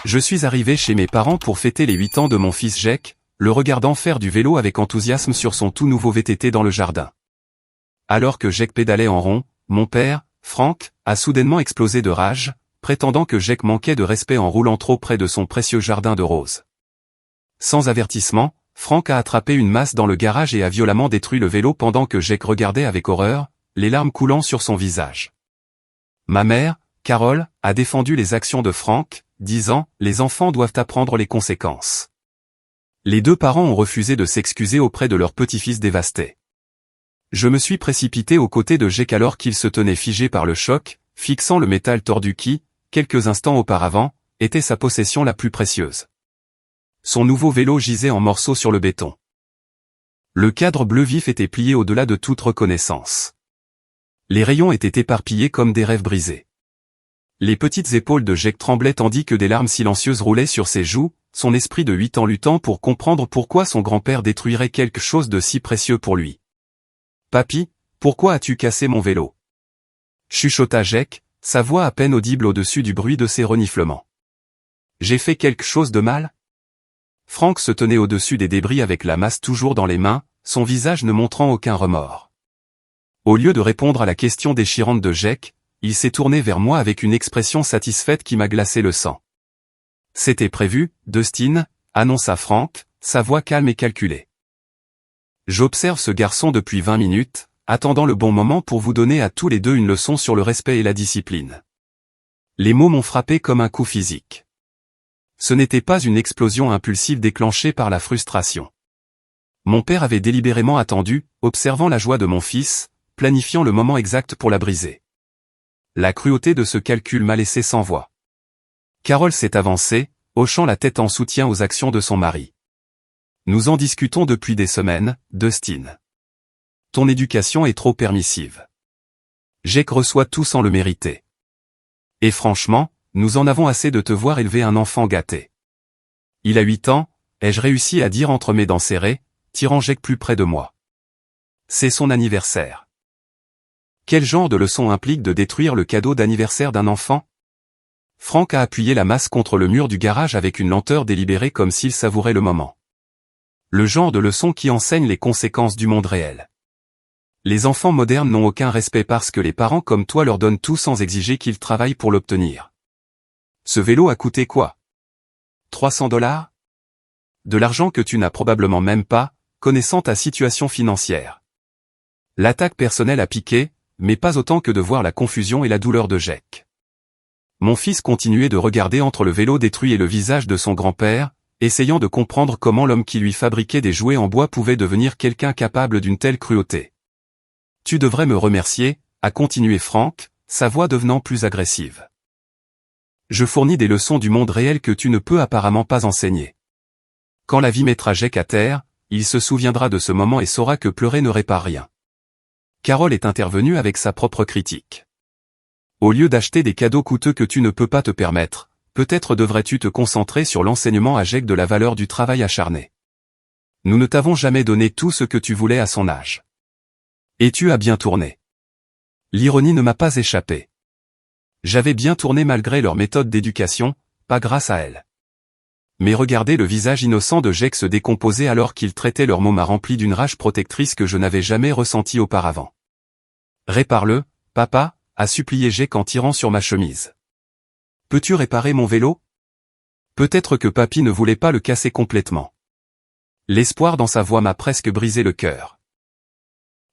Je suis arrivé chez mes parents pour fêter les 8 ans de mon fils Jake, le regardant faire du vélo avec enthousiasme sur son tout nouveau VTT dans le jardin. Alors que Jake pédalait en rond, mon père, Frank, a soudainement explosé de rage, prétendant que Jake manquait de respect en roulant trop près de son précieux jardin de roses. Sans avertissement, Frank a attrapé une masse dans le garage et a violemment détruit le vélo pendant que Jake regardait avec horreur, les larmes coulant sur son visage. Ma mère, Carole, a défendu les actions de Frank, disant « Les enfants doivent apprendre les conséquences ». Les deux parents ont refusé de s'excuser auprès de leur petit-fils dévasté. Je me suis précipité aux côtés de Jake alors qu'il se tenait figé par le choc, fixant le métal tordu qui, quelques instants auparavant, était sa possession la plus précieuse. Son nouveau vélo gisait en morceaux sur le béton. Le cadre bleu vif était plié au-delà de toute reconnaissance. Les rayons étaient éparpillés comme des rêves brisés. Les petites épaules de Jake tremblaient tandis que des larmes silencieuses roulaient sur ses joues, son esprit de 8 ans luttant pour comprendre pourquoi son grand-père détruirait quelque chose de si précieux pour lui. « Papy, pourquoi as-tu cassé mon vélo ?» chuchota Jake, sa voix à peine audible au-dessus du bruit de ses reniflements. « J'ai fait quelque chose de mal ?» Frank se tenait au-dessus des débris avec la masse toujours dans les mains, son visage ne montrant aucun remords. Au lieu de répondre à la question déchirante de Jake, il s'est tourné vers moi avec une expression satisfaite qui m'a glacé le sang. « C'était prévu, Dustin », annonça Frank, sa voix calme et calculée. « J'observe ce garçon depuis 20 minutes, attendant le bon moment pour vous donner à tous les deux une leçon sur le respect et la discipline. » Les mots m'ont frappé comme un coup physique. Ce n'était pas une explosion impulsive déclenchée par la frustration. Mon père avait délibérément attendu, observant la joie de mon fils, planifiant le moment exact pour la briser. La cruauté de ce calcul m'a laissé sans voix. Carole s'est avancée, hochant la tête en soutien aux actions de son mari. Nous en discutons depuis des semaines, Dustin. Ton éducation est trop permissive. Jake reçoit tout sans le mériter. Et franchement, nous en avons assez de te voir élever un enfant gâté. Il a 8 ans, ai-je réussi à dire entre mes dents serrées, tirant Jake plus près de moi. C'est son anniversaire. Quel genre de leçon implique de détruire le cadeau d'anniversaire d'un enfant? Frank a appuyé la masse contre le mur du garage avec une lenteur délibérée comme s'il savourait le moment. Le genre de leçon qui enseigne les conséquences du monde réel. Les enfants modernes n'ont aucun respect parce que les parents comme toi leur donnent tout sans exiger qu'ils travaillent pour l'obtenir. Ce vélo a coûté quoi? 300 $? De l'argent que tu n'as probablement même pas, connaissant ta situation financière. L'attaque personnelle a piqué, mais pas autant que de voir la confusion et la douleur de Jake. Mon fils continuait de regarder entre le vélo détruit et le visage de son grand-père, essayant de comprendre comment l'homme qui lui fabriquait des jouets en bois pouvait devenir quelqu'un capable d'une telle cruauté. Tu devrais me remercier, a continué Frank, sa voix devenant plus agressive. Je fournis des leçons du monde réel que tu ne peux apparemment pas enseigner. Quand la vie mettra Jake à terre, il se souviendra de ce moment et saura que pleurer ne répare rien. Carole est intervenue avec sa propre critique. Au lieu d'acheter des cadeaux coûteux que tu ne peux pas te permettre, peut-être devrais-tu te concentrer sur l'enseignement à Jake de la valeur du travail acharné. Nous ne t'avons jamais donné tout ce que tu voulais à son âge. Et tu as bien tourné. L'ironie ne m'a pas échappé. J'avais bien tourné malgré leur méthode d'éducation, pas grâce à elle. Mais regardez le visage innocent de Jake se décomposer alors qu'il traitait leur môme rempli d'une rage protectrice que je n'avais jamais ressentie auparavant. « Répare-le, papa » a supplié Jake en tirant sur ma chemise. « Peux-tu réparer mon vélo ?» Peut-être que papy ne voulait pas le casser complètement. L'espoir dans sa voix m'a presque brisé le cœur.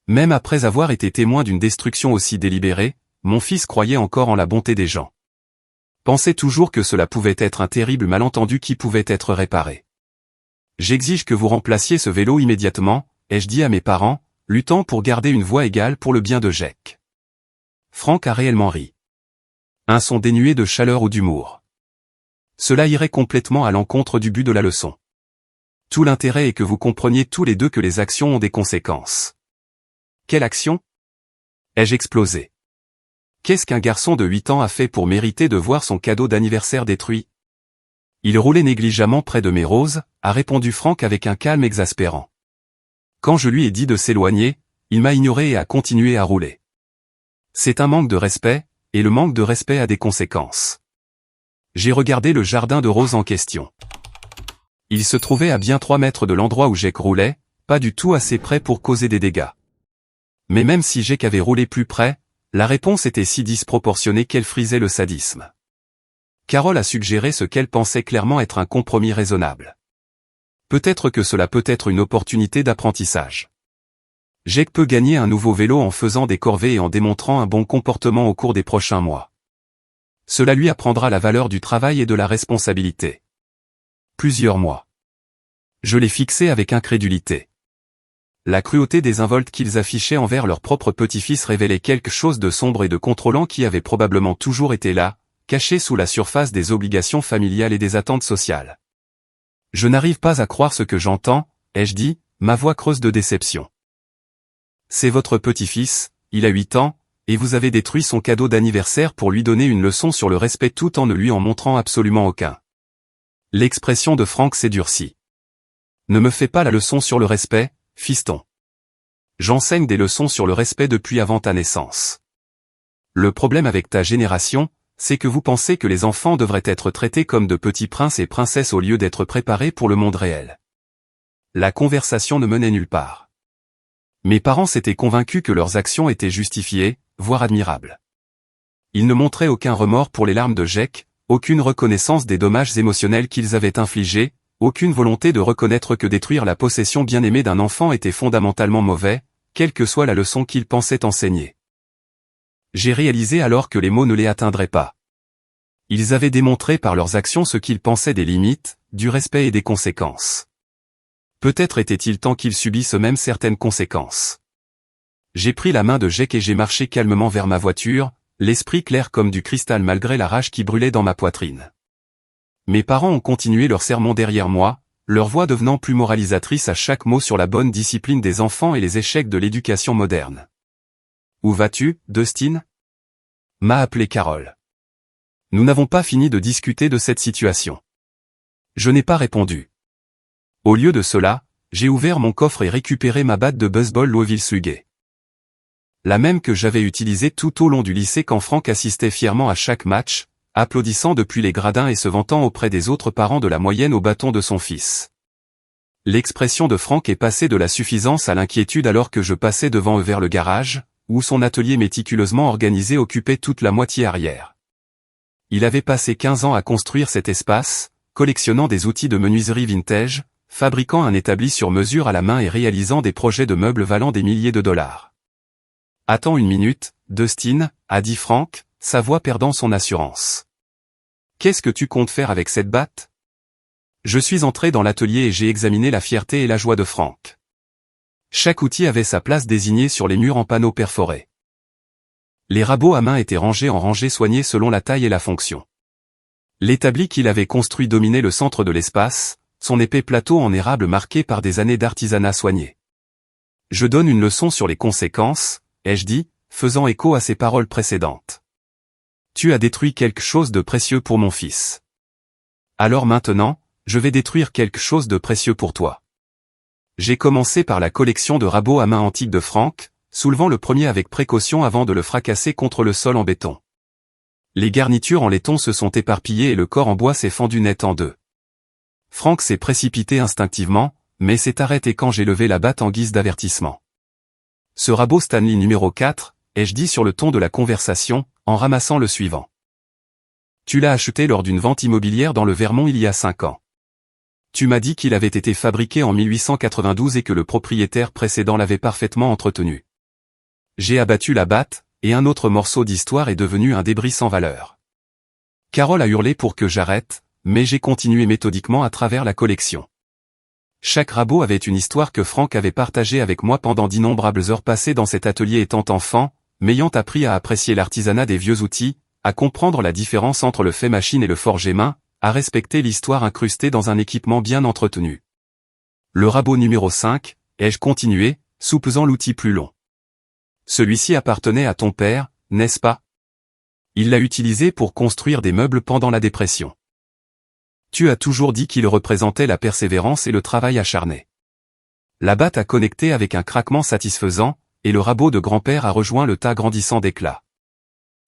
Même après avoir été témoin d'une destruction aussi délibérée, mon fils croyait encore en la bonté des gens. Pensait toujours que cela pouvait être un terrible malentendu qui pouvait être réparé. J'exige que vous remplaciez ce vélo immédiatement, ai-je dit à mes parents, luttant pour garder une voix égale pour le bien de Jake. Frank a réellement ri. Un son dénué de chaleur ou d'humour. Cela irait complètement à l'encontre du but de la leçon. Tout l'intérêt est que vous compreniez tous les deux que les actions ont des conséquences. Quelle action? Ai-je explosé. Qu'est-ce qu'un garçon de 8 ans a fait pour mériter de voir son cadeau d'anniversaire détruit? Il roulait négligemment près de mes roses, a répondu Frank avec un calme exaspérant. Quand je lui ai dit de s'éloigner, il m'a ignoré et a continué à rouler. C'est un manque de respect, et le manque de respect a des conséquences. J'ai regardé le jardin de roses en question. Il se trouvait à bien 3 mètres de l'endroit où Jake roulait, pas du tout assez près pour causer des dégâts. Mais même si Jake avait roulé plus près, la réponse était si disproportionnée qu'elle frisait le sadisme. Carole a suggéré ce qu'elle pensait clairement être un compromis raisonnable. Peut-être que cela peut être une opportunité d'apprentissage. Jake peut gagner un nouveau vélo en faisant des corvées et en démontrant un bon comportement au cours des prochains mois. Cela lui apprendra la valeur du travail et de la responsabilité. Plusieurs mois. Je l'ai fixé avec incrédulité. La cruauté désinvolte qu'ils affichaient envers leur propre petit-fils révélait quelque chose de sombre et de contrôlant qui avait probablement toujours été là, caché sous la surface des obligations familiales et des attentes sociales. Je n'arrive pas à croire ce que j'entends, ai-je dit, ma voix creuse de déception. C'est votre petit-fils, il a 8 ans, et vous avez détruit son cadeau d'anniversaire pour lui donner une leçon sur le respect tout en ne lui en montrant absolument aucun. L'expression de Frank s'est durcie. Ne me fais pas la leçon sur le respect, fiston. J'enseigne des leçons sur le respect depuis avant ta naissance. Le problème avec ta génération, c'est que vous pensez que les enfants devraient être traités comme de petits princes et princesses au lieu d'être préparés pour le monde réel. La conversation ne menait nulle part. Mes parents s'étaient convaincus que leurs actions étaient justifiées, voire admirables. Ils ne montraient aucun remords pour les larmes de Jake, aucune reconnaissance des dommages émotionnels qu'ils avaient infligés, aucune volonté de reconnaître que détruire la possession bien-aimée d'un enfant était fondamentalement mauvais, quelle que soit la leçon qu'ils pensaient enseigner. J'ai réalisé alors que les mots ne les atteindraient pas. Ils avaient démontré par leurs actions ce qu'ils pensaient des limites, du respect et des conséquences. Peut-être était-il temps qu'ils subissent eux-mêmes certaines conséquences. J'ai pris la main de Jake et j'ai marché calmement vers ma voiture, l'esprit clair comme du cristal malgré la rage qui brûlait dans ma poitrine. Mes parents ont continué leur sermon derrière moi, leur voix devenant plus moralisatrice à chaque mot sur la bonne discipline des enfants et les échecs de l'éducation moderne. « Où vas-tu, Dustin ?» m'a appelé Carole. Nous n'avons pas fini de discuter de cette situation. Je n'ai pas répondu. Au lieu de cela, j'ai ouvert mon coffre et récupéré ma batte de baseball Louisville Slugger. La même que j'avais utilisée tout au long du lycée quand Frank assistait fièrement à chaque match, applaudissant depuis les gradins et se vantant auprès des autres parents de la moyenne au bâton de son fils. L'expression de Frank est passée de la suffisance à l'inquiétude alors que je passais devant eux vers le garage, où son atelier méticuleusement organisé occupait toute la moitié arrière. Il avait passé 15 ans à construire cet espace, collectionnant des outils de menuiserie vintage, fabriquant un établi sur mesure à la main et réalisant des projets de meubles valant des milliers de dollars. « Attends une minute, Dustin, » a dit Frank, sa voix perdant son assurance. « Qu'est-ce que tu comptes faire avec cette batte ?» Je suis entré dans l'atelier et j'ai examiné la fierté et la joie de Frank. Chaque outil avait sa place désignée sur les murs en panneaux perforés. Les rabots à main étaient rangés en rangées soignées selon la taille et la fonction. L'établi qu'il avait construit dominait le centre de l'espace, son épais plateau en érable marqué par des années d'artisanat soigné. Je donne une leçon sur les conséquences, ai-je dit, faisant écho à ses paroles précédentes. Tu as détruit quelque chose de précieux pour mon fils. Alors maintenant, je vais détruire quelque chose de précieux pour toi. J'ai commencé par la collection de rabots à main antiques de Frank, soulevant le premier avec précaution avant de le fracasser contre le sol en béton. Les garnitures en laiton se sont éparpillées et le corps en bois s'est fendu net en deux. Frank s'est précipité instinctivement, mais s'est arrêté quand j'ai levé la batte en guise d'avertissement. Ce rabot Stanley numéro 4, ai-je dit sur le ton de la conversation, en ramassant le suivant. Tu l'as acheté lors d'une vente immobilière dans le Vermont il y a 5 ans. Tu m'as dit qu'il avait été fabriqué en 1892 et que le propriétaire précédent l'avait parfaitement entretenu. J'ai abattu la batte, et un autre morceau d'histoire est devenu un débris sans valeur. Carole a hurlé pour que j'arrête, mais j'ai continué méthodiquement à travers la collection. Chaque rabot avait une histoire que Frank avait partagée avec moi pendant d'innombrables heures passées dans cet atelier étant enfant, m'ayant appris à apprécier l'artisanat des vieux outils, à comprendre la différence entre le fait machine et le forgé main, à respecter l'histoire incrustée dans un équipement bien entretenu. Le rabot numéro 5, ai-je continué, soupesant l'outil plus long. Celui-ci appartenait à ton père, n'est-ce pas? Il l'a utilisé pour construire des meubles pendant la dépression. Tu as toujours dit qu'il représentait la persévérance et le travail acharné. La batte a connecté avec un craquement satisfaisant, et le rabot de grand-père a rejoint le tas grandissant d'éclats.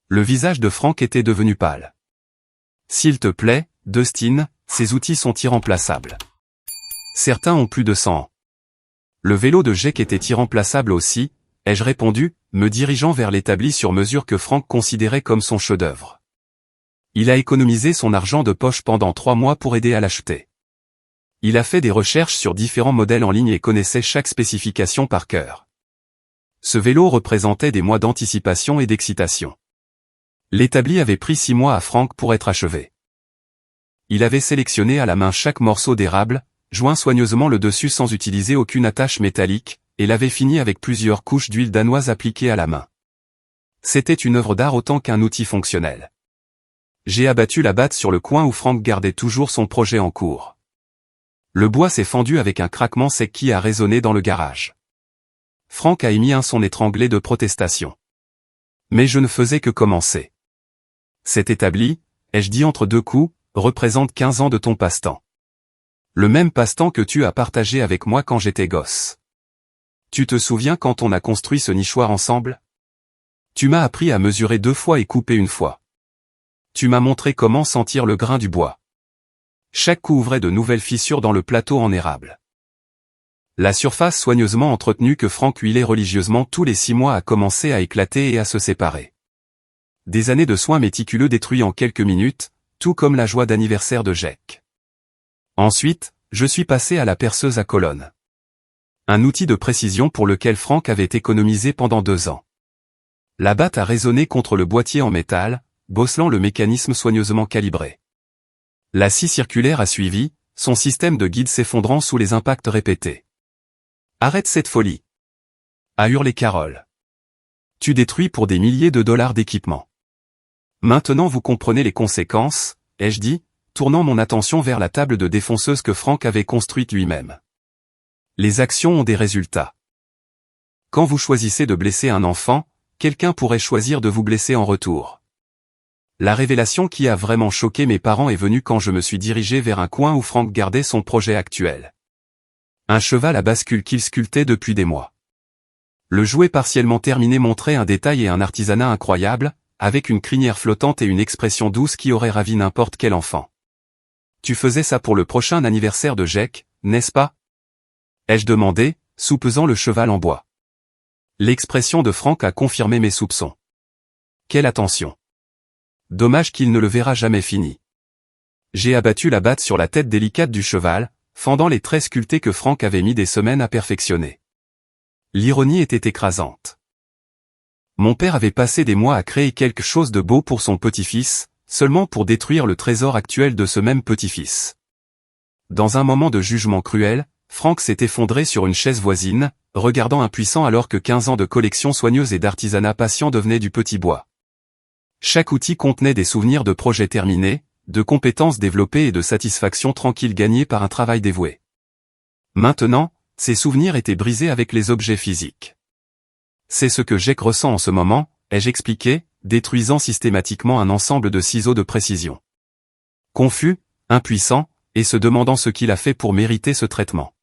Le visage de Frank était devenu pâle. S'il te plaît, Dustin, ces outils sont irremplaçables. Certains ont plus de 100 ans. Le vélo de Jake était irremplaçable aussi, ai-je répondu, me dirigeant vers l'établi sur mesure que Frank considérait comme son chef-d'œuvre. Il a économisé son argent de poche pendant 3 mois pour aider à l'acheter. Il a fait des recherches sur différents modèles en ligne et connaissait chaque spécification par cœur. Ce vélo représentait des mois d'anticipation et d'excitation. L'établi avait pris 6 mois à Frank pour être achevé. Il avait sélectionné à la main chaque morceau d'érable, joint soigneusement le dessus sans utiliser aucune attache métallique, et l'avait fini avec plusieurs couches d'huile danoise appliquées à la main. C'était une œuvre d'art autant qu'un outil fonctionnel. J'ai abattu la batte sur le coin où Frank gardait toujours son projet en cours. Le bois s'est fendu avec un craquement sec qui a résonné dans le garage. Frank a émis un son étranglé de protestation. Mais je ne faisais que commencer. Cet établi, ai-je dit entre deux coups, représente 15 ans de ton passe-temps. Le même passe-temps que tu as partagé avec moi quand j'étais gosse. Tu te souviens quand on a construit ce nichoir ensemble? Tu m'as appris à mesurer 2 fois et couper 1 fois. Tu m'as montré comment sentir le grain du bois. Chaque coup ouvrait de nouvelles fissures dans le plateau en érable. La surface soigneusement entretenue que Frank huilait religieusement tous les 6 mois a commencé à éclater et à se séparer. Des années de soins méticuleux détruits en quelques minutes, tout comme la joie d'anniversaire de Jake. Ensuite, je suis passé à la perceuse à colonne. Un outil de précision pour lequel Frank avait économisé pendant 2 ans. La batte a résonné contre le boîtier en métal, bosselant le mécanisme soigneusement calibré. La scie circulaire a suivi, son système de guide s'effondrant sous les impacts répétés. « Arrête cette folie !» a hurlé Carol. « Tu détruis pour des milliers de dollars d'équipement. » Maintenant vous comprenez les conséquences, ai-je dit, tournant mon attention vers la table de défonceuse que Frank avait construite lui-même. Les actions ont des résultats. Quand vous choisissez de blesser un enfant, quelqu'un pourrait choisir de vous blesser en retour. La révélation qui a vraiment choqué mes parents est venue quand je me suis dirigé vers un coin où Frank gardait son projet actuel. Un cheval à bascule qu'il sculptait depuis des mois. Le jouet partiellement terminé montrait un détail et un artisanat incroyable, avec une crinière flottante et une expression douce qui aurait ravi n'importe quel enfant. Tu faisais ça pour le prochain anniversaire de Jake, n'est-ce pas? Ai-je demandé, soupesant le cheval en bois. L'expression de Frank a confirmé mes soupçons. Quelle attention! Dommage qu'il ne le verra jamais fini. J'ai abattu la batte sur la tête délicate du cheval, fendant les traits sculptés que Frank avait mis des semaines à perfectionner. L'ironie était écrasante. Mon père avait passé des mois à créer quelque chose de beau pour son petit-fils, seulement pour détruire le trésor actuel de ce même petit-fils. Dans un moment de jugement cruel, Frank s'est effondré sur une chaise voisine, regardant impuissant alors que 15 ans de collection soigneuse et d'artisanat patient devenaient du petit bois. Chaque outil contenait des souvenirs de projets terminés, de compétences développées et de satisfaction tranquille gagnée par un travail dévoué. Maintenant, ces souvenirs étaient brisés avec les objets physiques. C'est ce que Jake ressent en ce moment, ai-je expliqué, détruisant systématiquement un ensemble de ciseaux de précision. Confus, impuissant, et se demandant ce qu'il a fait pour mériter ce traitement.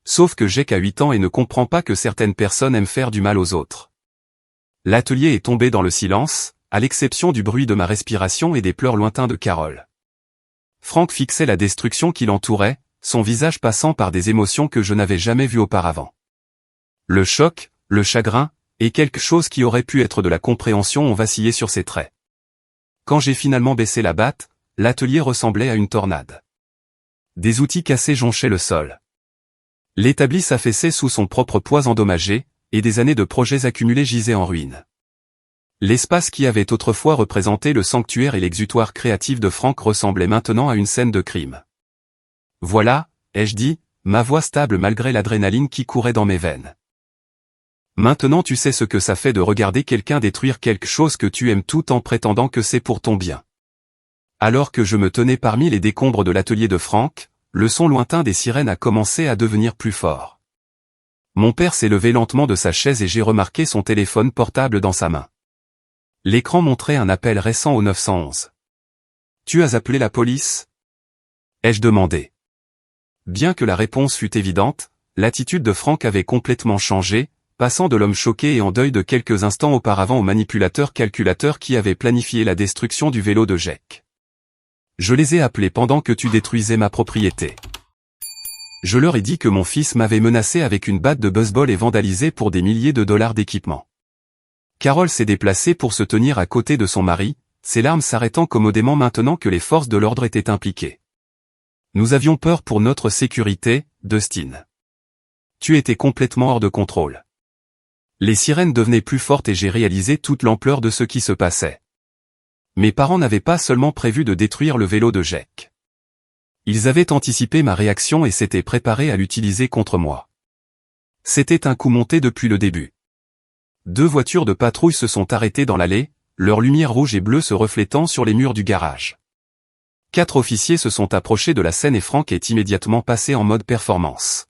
Sauf que Jake a 8 ans et ne comprend pas que certaines personnes aiment faire du mal aux autres. L'atelier est tombé dans le silence, à l'exception du bruit de ma respiration et des pleurs lointains de Carol. Frank fixait la destruction qui l'entourait, son visage passant par des émotions que je n'avais jamais vues auparavant. Le choc, le chagrin, et quelque chose qui aurait pu être de la compréhension ont vacillé sur ses traits. Quand j'ai finalement baissé la batte, l'atelier ressemblait à une tornade. Des outils cassés jonchaient le sol. L'établi s'affaissait sous son propre poids endommagé, et des années de projets accumulés gisaient en ruine. L'espace qui avait autrefois représenté le sanctuaire et l'exutoire créatif de Frank ressemblait maintenant à une scène de crime. Voilà, ai-je dit, ma voix stable malgré l'adrénaline qui courait dans mes veines. Maintenant tu sais ce que ça fait de regarder quelqu'un détruire quelque chose que tu aimes tout en prétendant que c'est pour ton bien. Alors que je me tenais parmi les décombres de l'atelier de Frank, le son lointain des sirènes a commencé à devenir plus fort. Mon père s'est levé lentement de sa chaise et j'ai remarqué son téléphone portable dans sa main. L'écran montrait un appel récent au 911. « Tu as appelé la police ?» ai-je demandé. Bien que la réponse fût évidente, l'attitude de Frank avait complètement changé, passant de l'homme choqué et en deuil de quelques instants auparavant au manipulateur calculateur qui avait planifié la destruction du vélo de Jake. Je les ai appelés pendant que tu détruisais ma propriété. Je leur ai dit que mon fils m'avait menacé avec une batte de baseball et vandalisé pour des milliers de dollars d'équipement. Carole s'est déplacée pour se tenir à côté de son mari, ses larmes s'arrêtant commodément maintenant que les forces de l'ordre étaient impliquées. Nous avions peur pour notre sécurité, Dustin. Tu étais complètement hors de contrôle. Les sirènes devenaient plus fortes et j'ai réalisé toute l'ampleur de ce qui se passait. Mes parents n'avaient pas seulement prévu de détruire le vélo de Jake. Ils avaient anticipé ma réaction et s'étaient préparés à l'utiliser contre moi. C'était un coup monté depuis le début. 2 voitures de patrouille se sont arrêtées dans l'allée, leurs lumières rouges et bleues se reflétant sur les murs du garage. 4 officiers se sont approchés de la scène et Frank est immédiatement passé en mode performance.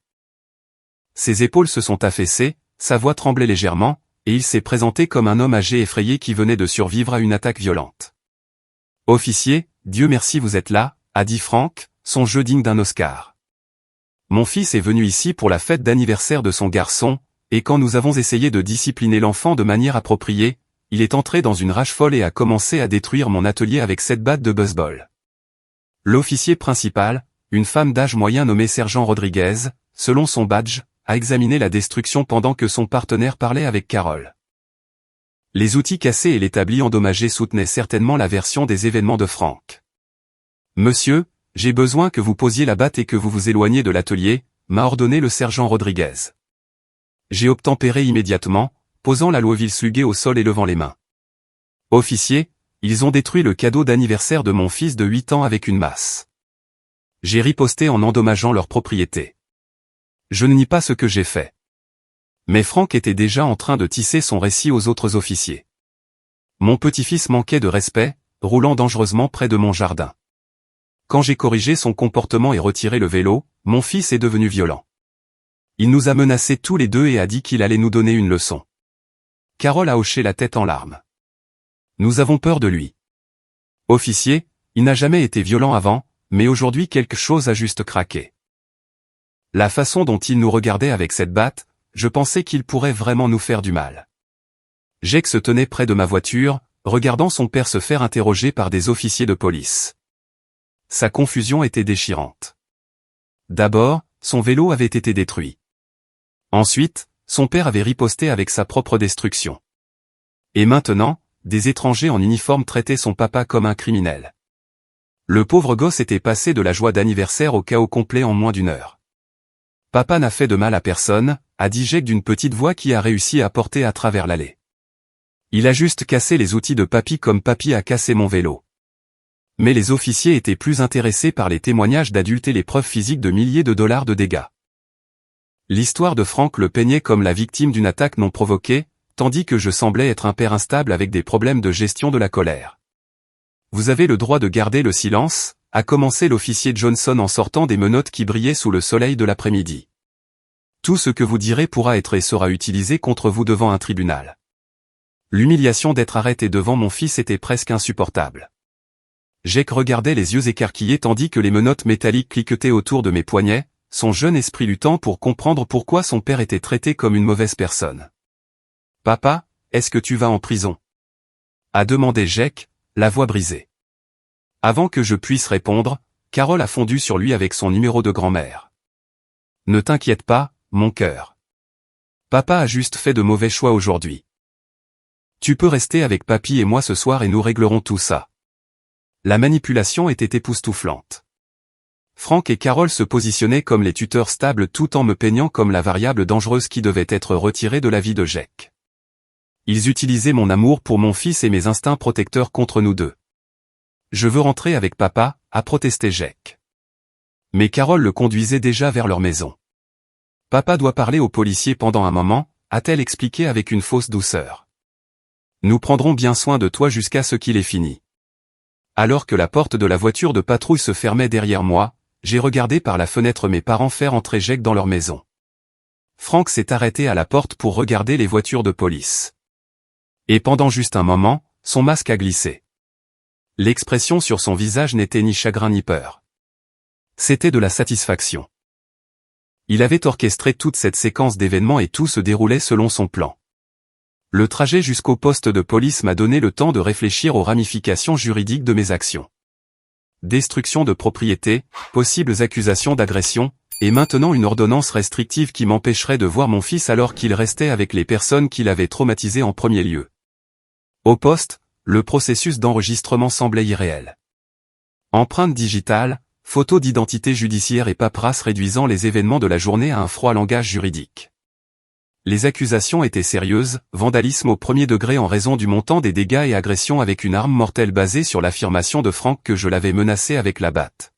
Ses épaules se sont affaissées, sa voix tremblait légèrement, et il s'est présenté comme un homme âgé effrayé qui venait de survivre à une attaque violente. « Officier, Dieu merci vous êtes là », a dit Frank, son jeu digne d'un Oscar. « Mon fils est venu ici pour la fête d'anniversaire de son garçon, et quand nous avons essayé de discipliner l'enfant de manière appropriée, il est entré dans une rage folle et a commencé à détruire mon atelier avec cette batte de baseball. » L'officier principal, une femme d'âge moyen nommée Sergent Rodriguez, selon son badge, a examiné la destruction pendant que son partenaire parlait avec Carole. Les outils cassés et l'établi endommagé soutenaient certainement la version des événements de Frank. « Monsieur, j'ai besoin que vous posiez la batte et que vous vous éloigniez de l'atelier, m'a ordonné le sergent Rodriguez. J'ai obtempéré immédiatement, posant la Louisville Slugger au sol et levant les mains. Officier, ils ont détruit le cadeau d'anniversaire de mon fils de 8 ans avec une masse. J'ai riposté en endommageant leur propriété. Je ne nie pas ce que j'ai fait. Mais Frank était déjà en train de tisser son récit aux autres officiers. Mon petit-fils manquait de respect, roulant dangereusement près de mon jardin. Quand j'ai corrigé son comportement et retiré le vélo, mon fils est devenu violent. Il nous a menacés tous les deux et a dit qu'il allait nous donner une leçon. Carole a hoché la tête en larmes. Nous avons peur de lui. Officier, il n'a jamais été violent avant, mais aujourd'hui quelque chose a juste craqué. La façon dont il nous regardait avec cette batte, je pensais qu'il pourrait vraiment nous faire du mal. Jake se tenait près de ma voiture, regardant son père se faire interroger par des officiers de police. Sa confusion était déchirante. D'abord, son vélo avait été détruit. Ensuite, son père avait riposté avec sa propre destruction. Et maintenant, des étrangers en uniforme traitaient son papa comme un criminel. Le pauvre gosse était passé de la joie d'anniversaire au chaos complet en moins d'1 heure. Papa n'a fait de mal à personne, a dit Jake d'une petite voix qui a réussi à porter à travers l'allée. Il a juste cassé les outils de papy comme papy a cassé mon vélo. Mais les officiers étaient plus intéressés par les témoignages d'adultes et les preuves physiques de milliers de dollars de dégâts. L'histoire de Frank le peignait comme la victime d'une attaque non provoquée, tandis que je semblais être un père instable avec des problèmes de gestion de la colère. Vous avez le droit de garder le silence, a commencé l'officier Johnson en sortant des menottes qui brillaient sous le soleil de l'après-midi. Tout ce que vous direz pourra être et sera utilisé contre vous devant un tribunal. L'humiliation d'être arrêté devant mon fils était presque insupportable. Jake regardait les yeux écarquillés tandis que les menottes métalliques cliquetaient autour de mes poignets, son jeune esprit luttant pour comprendre pourquoi son père était traité comme une mauvaise personne. « Papa, est-ce que tu vas en prison ?» a demandé Jake, la voix brisée. Avant que je puisse répondre, Carole a fondu sur lui avec son numéro de grand-mère. « Ne t'inquiète pas, mon cœur. Papa a juste fait de mauvais choix aujourd'hui. Tu peux rester avec papy et moi ce soir et nous réglerons tout ça. » La manipulation était époustouflante. Frank et Carole se positionnaient comme les tuteurs stables tout en me peignant comme la variable dangereuse qui devait être retirée de la vie de Jake. Ils utilisaient mon amour pour mon fils et mes instincts protecteurs contre nous deux. « Je veux rentrer avec papa », a protesté Jake. Mais Carole le conduisait déjà vers leur maison. « Papa doit parler aux policiers pendant un moment », a-t-elle expliqué avec une fausse douceur. « Nous prendrons bien soin de toi jusqu'à ce qu'il ait fini. » Alors que la porte de la voiture de patrouille se fermait derrière moi, j'ai regardé par la fenêtre mes parents faire entrer Jake dans leur maison. Frank s'est arrêté à la porte pour regarder les voitures de police. Et pendant juste un moment, son masque a glissé. L'expression sur son visage n'était ni chagrin ni peur. C'était de la satisfaction. Il avait orchestré toute cette séquence d'événements et tout se déroulait selon son plan. Le trajet jusqu'au poste de police m'a donné le temps de réfléchir aux ramifications juridiques de mes actions. destruction de propriété, possibles accusations d'agression, et maintenant une ordonnance restrictive qui m'empêcherait de voir mon fils alors qu'il restait avec les personnes qui l'avaient traumatisé en premier lieu. Au poste, le processus d'enregistrement semblait irréel. Empreintes digitales, photos d'identité judiciaire et paperasse réduisant les événements de la journée à un froid langage juridique. Les accusations étaient sérieuses, vandalisme au premier degré en raison du montant des dégâts et agression avec une arme mortelle basée sur l'affirmation de Franck que je l'avais menacé avec la batte.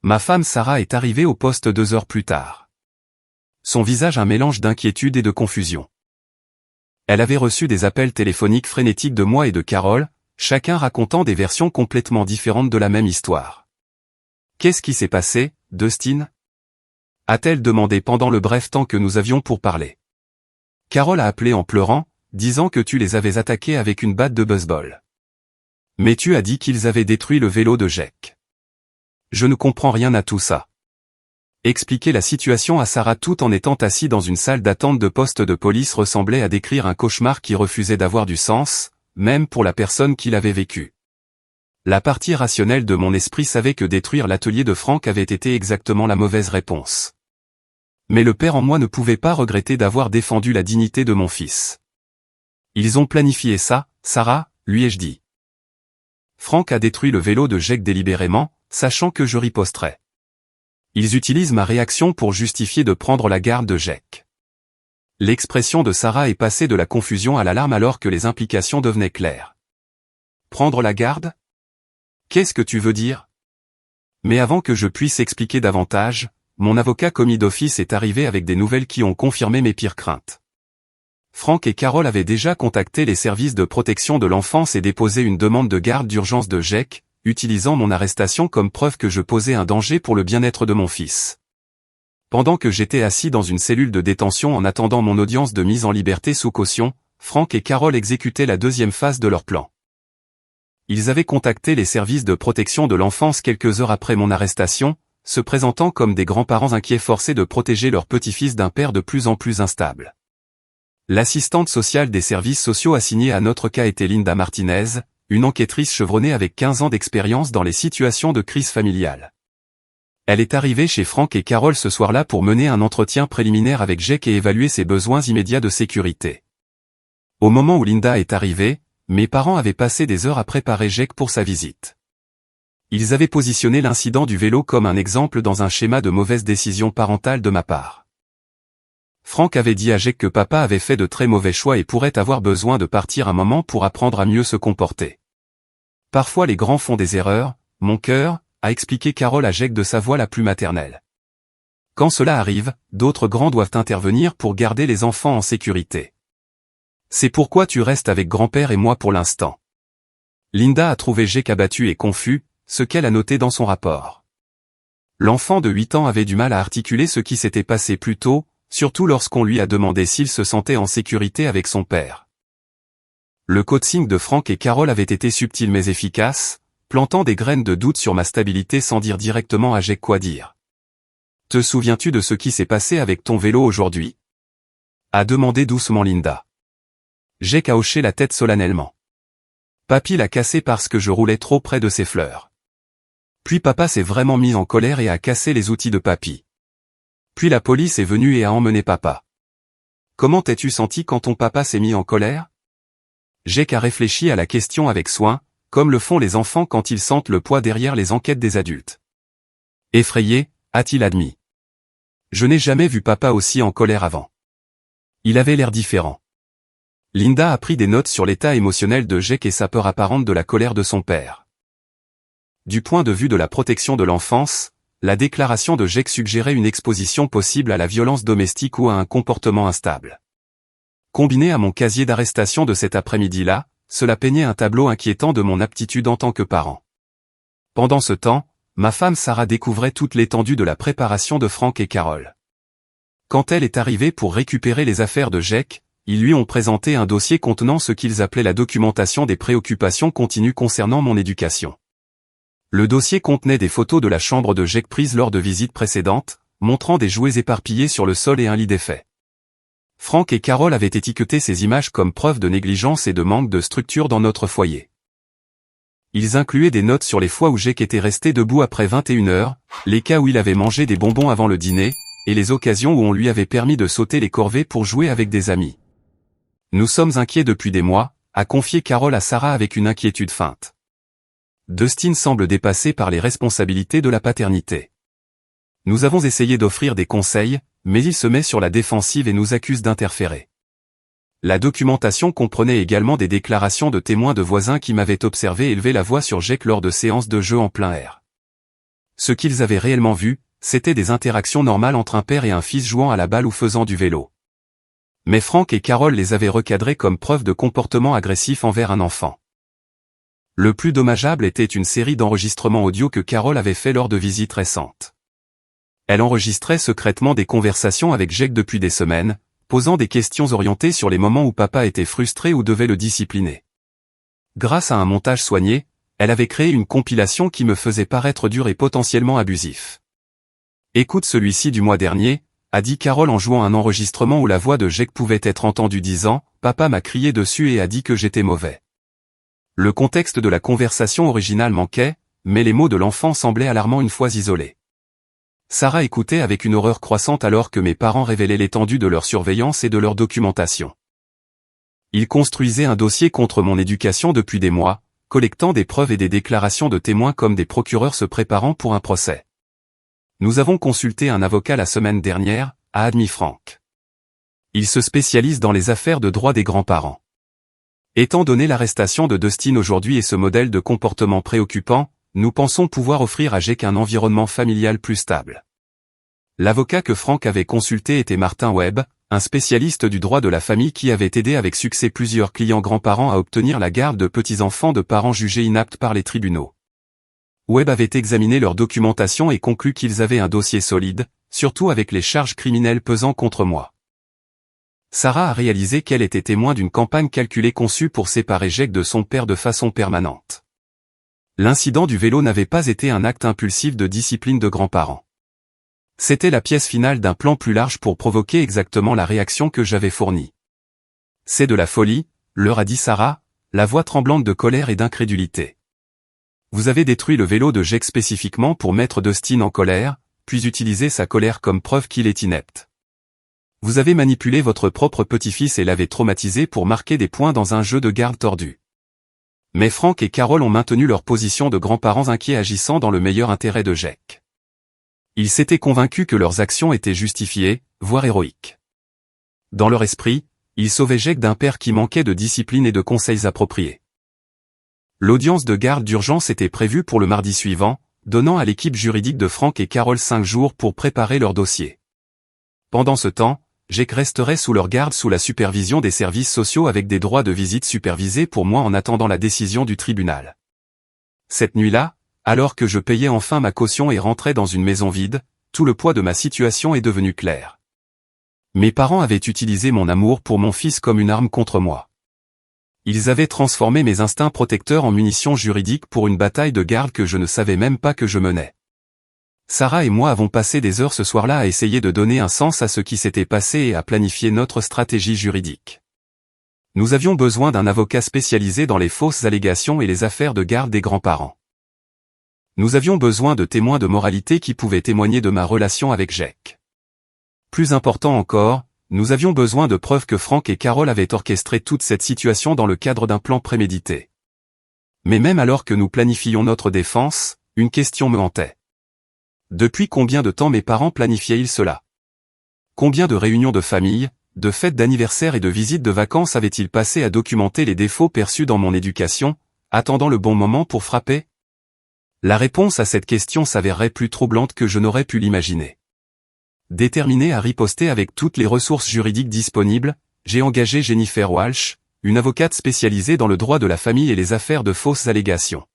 Ma femme Sarah est arrivée au poste 2 heures plus tard. Son visage un mélange d'inquiétude et de confusion. Elle avait reçu des appels téléphoniques frénétiques de moi et de Carole, chacun racontant des versions complètement différentes de la même histoire. « Qu'est-ce qui s'est passé, Dustin ?» a-t-elle demandé pendant le bref temps que nous avions pour parler. Carole a appelé en pleurant, disant que tu les avais attaqués avec une batte de baseball. Mais tu as dit qu'ils avaient détruit le vélo de Jake. Je ne comprends rien à tout ça. Expliquer la situation à Sarah tout en étant assis dans une salle d'attente de poste de police ressemblait à décrire un cauchemar qui refusait d'avoir du sens, même pour la personne qui l'avait vécu. La partie rationnelle de mon esprit savait que détruire l'atelier de Franck avait été exactement la mauvaise réponse. Mais le père en moi ne pouvait pas regretter d'avoir défendu la dignité de mon fils. Ils ont planifié ça, Sarah, lui ai-je dit. Franck a détruit le vélo de Jake délibérément, sachant que je riposterais. Ils utilisent ma réaction pour justifier de prendre la garde de Jake. L'expression de Sarah est passée de la confusion à l'alarme alors que les implications devenaient claires. Prendre la garde ? Qu'est-ce que tu veux dire ? Mais avant que je puisse expliquer davantage, mon avocat commis d'office est arrivé avec des nouvelles qui ont confirmé mes pires craintes. Franck et Carole avaient déjà contacté les services de protection de l'enfance et déposé une demande de garde d'urgence de Jake, utilisant mon arrestation comme preuve que je posais un danger pour le bien-être de mon fils. Pendant que j'étais assis dans une cellule de détention en attendant mon audience de mise en liberté sous caution, Franck et Carole exécutaient la deuxième phase de leur plan. Ils avaient contacté les services de protection de l'enfance quelques heures après mon arrestation, se présentant comme des grands-parents inquiets forcés de protéger leur petit-fils d'un père de plus en plus instable. L'assistante sociale des services sociaux assignée à notre cas était Linda Martinez, une enquêtrice chevronnée avec 15 ans d'expérience dans les situations de crise familiale. Elle est arrivée chez Franck et Carole ce soir-là pour mener un entretien préliminaire avec Jake et évaluer ses besoins immédiats de sécurité. Au moment où Linda est arrivée, mes parents avaient passé des heures à préparer Jake pour sa visite. Ils avaient positionné l'incident du vélo comme un exemple dans un schéma de mauvaise décision parentale de ma part. Franck avait dit à Jake que papa avait fait de très mauvais choix et pourrait avoir besoin de partir un moment pour apprendre à mieux se comporter. Parfois les grands font des erreurs, mon cœur, a expliqué Carole à Jake de sa voix la plus maternelle. Quand cela arrive, d'autres grands doivent intervenir pour garder les enfants en sécurité. C'est pourquoi tu restes avec grand-père et moi pour l'instant. Linda a trouvé Jake abattu et confus, ce qu'elle a noté dans son rapport. L'enfant de 8 ans avait du mal à articuler ce qui s'était passé plus tôt, surtout lorsqu'on lui a demandé s'il se sentait en sécurité avec son père. Le coaching de Franck et Carole avait été subtil mais efficace, plantant des graines de doute sur ma stabilité sans dire directement à Jake quoi dire. « Te souviens-tu de ce qui s'est passé avec ton vélo aujourd'hui » a demandé doucement Linda. Jake a hoché la tête solennellement. Papy l'a cassé parce que je roulais trop près de ses fleurs. Puis papa s'est vraiment mis en colère et a cassé les outils de papy. Puis la police est venue et a emmené papa. Comment t'es-tu senti quand ton papa s'est mis en colère ? Jake a réfléchi à la question avec soin, comme le font les enfants quand ils sentent le poids derrière les enquêtes des adultes. Effrayé, a-t-il admis. Je n'ai jamais vu papa aussi en colère avant. Il avait l'air différent. Linda a pris des notes sur l'état émotionnel de Jake et sa peur apparente de la colère de son père. Du point de vue de la protection de l'enfance, la déclaration de Jake suggérait une exposition possible à la violence domestique ou à un comportement instable. Combiné à mon casier d'arrestation de cet après-midi-là, cela peignait un tableau inquiétant de mon aptitude en tant que parent. Pendant ce temps, ma femme Sarah découvrait toute l'étendue de la préparation de Franck et Carole. Quand elle est arrivée pour récupérer les affaires de Jake, ils lui ont présenté un dossier contenant ce qu'ils appelaient la documentation des préoccupations continues concernant mon éducation. Le dossier contenait des photos de la chambre de Jake prises lors de visites précédentes, montrant des jouets éparpillés sur le sol et un lit défait. Franck et Carole avaient étiqueté ces images comme preuve de négligence et de manque de structure dans notre foyer. Ils incluaient des notes sur les fois où Jake était resté debout après 21 heures, les cas où il avait mangé des bonbons avant le dîner, et les occasions où on lui avait permis de sauter les corvées pour jouer avec des amis. Nous sommes inquiets depuis des mois, a confié Carol à Sarah avec une inquiétude feinte. Dustin semble dépassé par les responsabilités de la paternité. Nous avons essayé d'offrir des conseils, mais il se met sur la défensive et nous accuse d'interférer. La documentation comprenait également des déclarations de témoins de voisins qui m'avaient observé élever la voix sur Jake lors de séances de jeu en plein air. Ce qu'ils avaient réellement vu, c'était des interactions normales entre un père et un fils jouant à la balle ou faisant du vélo. Mais Frank et Carol les avaient recadrés comme preuve de comportement agressif envers un enfant. Le plus dommageable était une série d'enregistrements audio que Carol avait fait lors de visites récentes. Elle enregistrait secrètement des conversations avec Jake depuis des semaines, posant des questions orientées sur les moments où papa était frustré ou devait le discipliner. Grâce à un montage soigné, elle avait créé une compilation qui me faisait paraître dur et potentiellement abusif. Écoute celui-ci du mois dernier, a dit Carol en jouant un enregistrement où la voix de Jake pouvait être entendue disant « Papa m'a crié dessus et a dit que j'étais mauvais ». Le contexte de la conversation originale manquait, mais les mots de l'enfant semblaient alarmants une fois isolés. Sarah écoutait avec une horreur croissante alors que mes parents révélaient l'étendue de leur surveillance et de leur documentation. Ils construisaient un dossier contre mon éducation depuis des mois, collectant des preuves et des déclarations de témoins comme des procureurs se préparant pour un procès. Nous avons consulté un avocat la semaine dernière, a admis Frank. Il se spécialise dans les affaires de droit des grands-parents. Étant donné l'arrestation de Dustin aujourd'hui et ce modèle de comportement préoccupant, nous pensons pouvoir offrir à Jake un environnement familial plus stable. L'avocat que Frank avait consulté était Martin Webb, un spécialiste du droit de la famille qui avait aidé avec succès plusieurs clients grands-parents à obtenir la garde de petits-enfants de parents jugés inaptes par les tribunaux. Webb avait examiné leur documentation et conclu qu'ils avaient un dossier solide, surtout avec les charges criminelles pesant contre moi. Sarah a réalisé qu'elle était témoin d'une campagne calculée conçue pour séparer Jake de son père de façon permanente. L'incident du vélo n'avait pas été un acte impulsif de discipline de grands-parents. C'était la pièce finale d'un plan plus large pour provoquer exactement la réaction que j'avais fournie. C'est de la folie, leur a dit Sarah, la voix tremblante de colère et d'incrédulité. Vous avez détruit le vélo de Jake spécifiquement pour mettre Dustin en colère, puis utiliser sa colère comme preuve qu'il est inepte. Vous avez manipulé votre propre petit-fils et l'avez traumatisé pour marquer des points dans un jeu de garde tordu. Mais Frank et Carol ont maintenu leur position de grands-parents inquiets agissant dans le meilleur intérêt de Jake. Ils s'étaient convaincus que leurs actions étaient justifiées, voire héroïques. Dans leur esprit, ils sauvaient Jake d'un père qui manquait de discipline et de conseils appropriés. L'audience de garde d'urgence était prévue pour le mardi suivant, donnant à l'équipe juridique de Frank et Carol 5 jours pour préparer leur dossier. Pendant ce temps, Jake resterait sous leur garde sous la supervision des services sociaux avec des droits de visite supervisés pour moi en attendant la décision du tribunal. Cette nuit-là, alors que je payais enfin ma caution et rentrais dans une maison vide, tout le poids de ma situation est devenu clair. Mes parents avaient utilisé mon amour pour mon fils comme une arme contre moi. Ils avaient transformé mes instincts protecteurs en munitions juridiques pour une bataille de garde que je ne savais même pas que je menais. Sarah et moi avons passé des heures ce soir-là à essayer de donner un sens à ce qui s'était passé et à planifier notre stratégie juridique. Nous avions besoin d'un avocat spécialisé dans les fausses allégations et les affaires de garde des grands-parents. Nous avions besoin de témoins de moralité qui pouvaient témoigner de ma relation avec Jake. Plus important encore, nous avions besoin de preuves que Frank et Carol avaient orchestré toute cette situation dans le cadre d'un plan prémédité. Mais même alors que nous planifions notre défense, une question me hantait. Depuis combien de temps mes parents planifiaient-ils cela? Combien de réunions de famille, de fêtes d'anniversaire et de visites de vacances avaient-ils passé à documenter les défauts perçus dans mon éducation, attendant le bon moment pour frapper? La réponse à cette question s'avérerait plus troublante que je n'aurais pu l'imaginer. Déterminé à riposter avec toutes les ressources juridiques disponibles, j'ai engagé Jennifer Walsh, une avocate spécialisée dans le droit de la famille et les affaires de fausses allégations.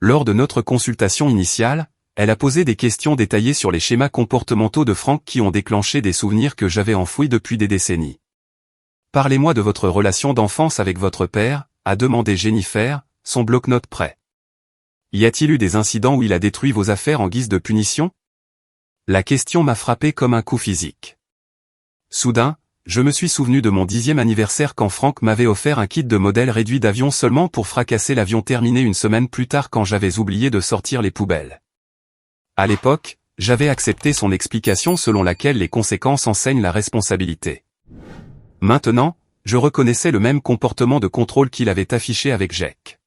Lors de notre consultation initiale, elle a posé des questions détaillées sur les schémas comportementaux de Frank qui ont déclenché des souvenirs que j'avais enfouis depuis des décennies. Parlez-moi de votre relation d'enfance avec votre père, a demandé Jennifer, son bloc-notes prêt. Y a-t-il eu des incidents où il a détruit vos affaires en guise de punition? La question m'a frappé comme un coup physique. Soudain, je me suis souvenu de mon 10e anniversaire quand Franck m'avait offert un kit de modèle réduit d'avion seulement pour fracasser l'avion terminé une semaine plus tard quand j'avais oublié de sortir les poubelles. À l'époque, j'avais accepté son explication selon laquelle les conséquences enseignent la responsabilité. Maintenant, je reconnaissais le même comportement de contrôle qu'il avait affiché avec Jake.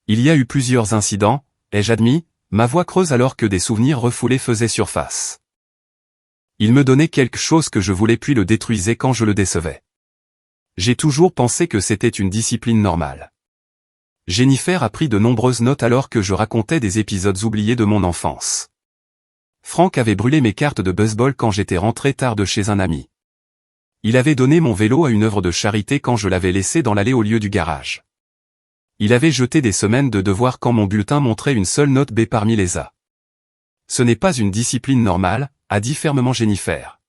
Il y a eu plusieurs incidents, ai-je admis, ma voix creuse alors que des souvenirs refoulés faisaient surface. Il me donnait quelque chose que je voulais puis le détruisait quand je le décevais. J'ai toujours pensé que c'était une discipline normale. Jennifer a pris de nombreuses notes alors que je racontais des épisodes oubliés de mon enfance. Franck avait brûlé mes cartes de baseball quand j'étais rentré tard de chez un ami. Il avait donné mon vélo à une œuvre de charité quand je l'avais laissé dans l'allée au lieu du garage. Il avait jeté des semaines de devoirs quand mon bulletin montrait une seule note B parmi les A. Ce n'est pas une discipline normale, a dit fermement Jennifer.